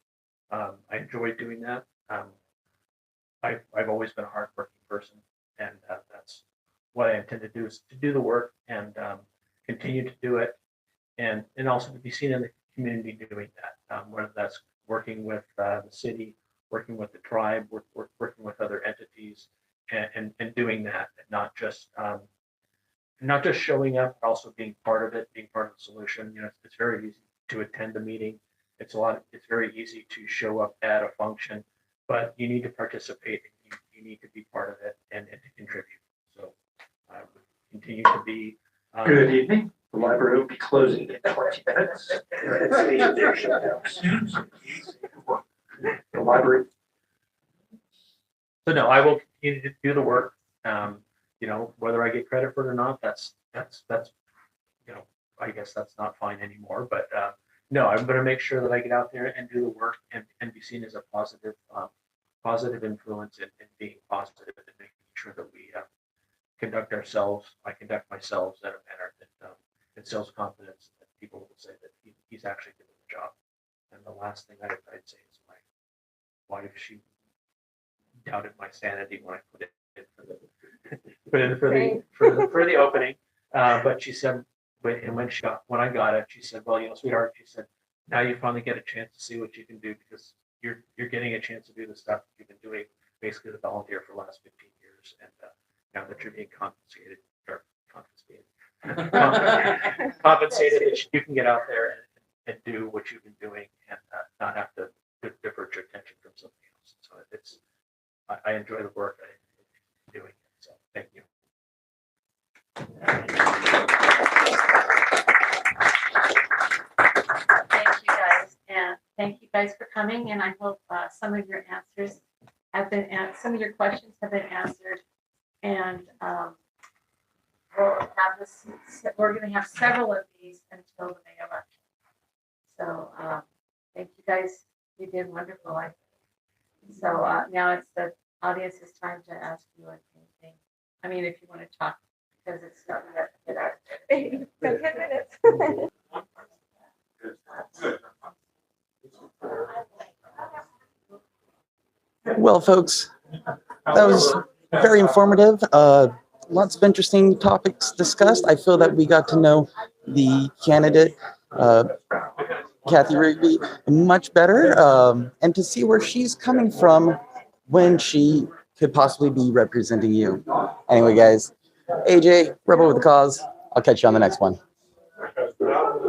Speaker 1: I enjoy doing that. I've always been a hardworking person, and that's what I intend to do, is to do the work and continue to do it, and also to be seen in the community doing that. Whether that's working with the city, working with the tribe, working with other entities, and doing that, and not just showing up, but also being part of it, being part of the solution. You know, it's very easy to attend a meeting. It's very easy to show up at a function, but you need to participate. You need to be part of it and to contribute. So I would continue to be.
Speaker 4: Good evening. The library will be closing in 20 minutes. The library.
Speaker 1: So no, I will continue to do the work. You know, whether I get credit for it or not, that's you know, I guess that's not fine anymore. But no, I'm going to make sure that I get out there and do the work and be seen as a positive influence and being positive and making sure that we conduct ourselves. I conduct myself in a manner that instills confidence that people will say that he's actually doing the job. And the last thing I'd say is my wife, she doubted my sanity when I put it in for the opening. But she said, when I got it, she said, well, you know, sweetheart, she said, now you finally get a chance to see what you can do, because you're getting a chance to do the stuff you've been doing basically as a volunteer for the last 15 years. And now that you're being compensated, that you can get out there and do what you've been doing and not have to divert your attention from something else. So I enjoy the work I'm doing. So thank you.
Speaker 2: Thank you guys, and thank you guys for coming. And I hope some of your answers have been some of your questions have been answered. And we'll have this. We're going to have several of these until the May election. So thank you guys. You did wonderful. So now it's the audience's time to ask you anything. I mean, if you want to talk, because it's not that get out.
Speaker 3: 10 minutes.
Speaker 5: Well, folks, that was very informative. Lots of interesting topics discussed. I feel that we got to know the candidate, Cathie Rigby, much better, and to see where she's coming from when she could possibly be representing you. Anyway, guys, AJ, Rebel with the Cause. I'll catch you on the next one.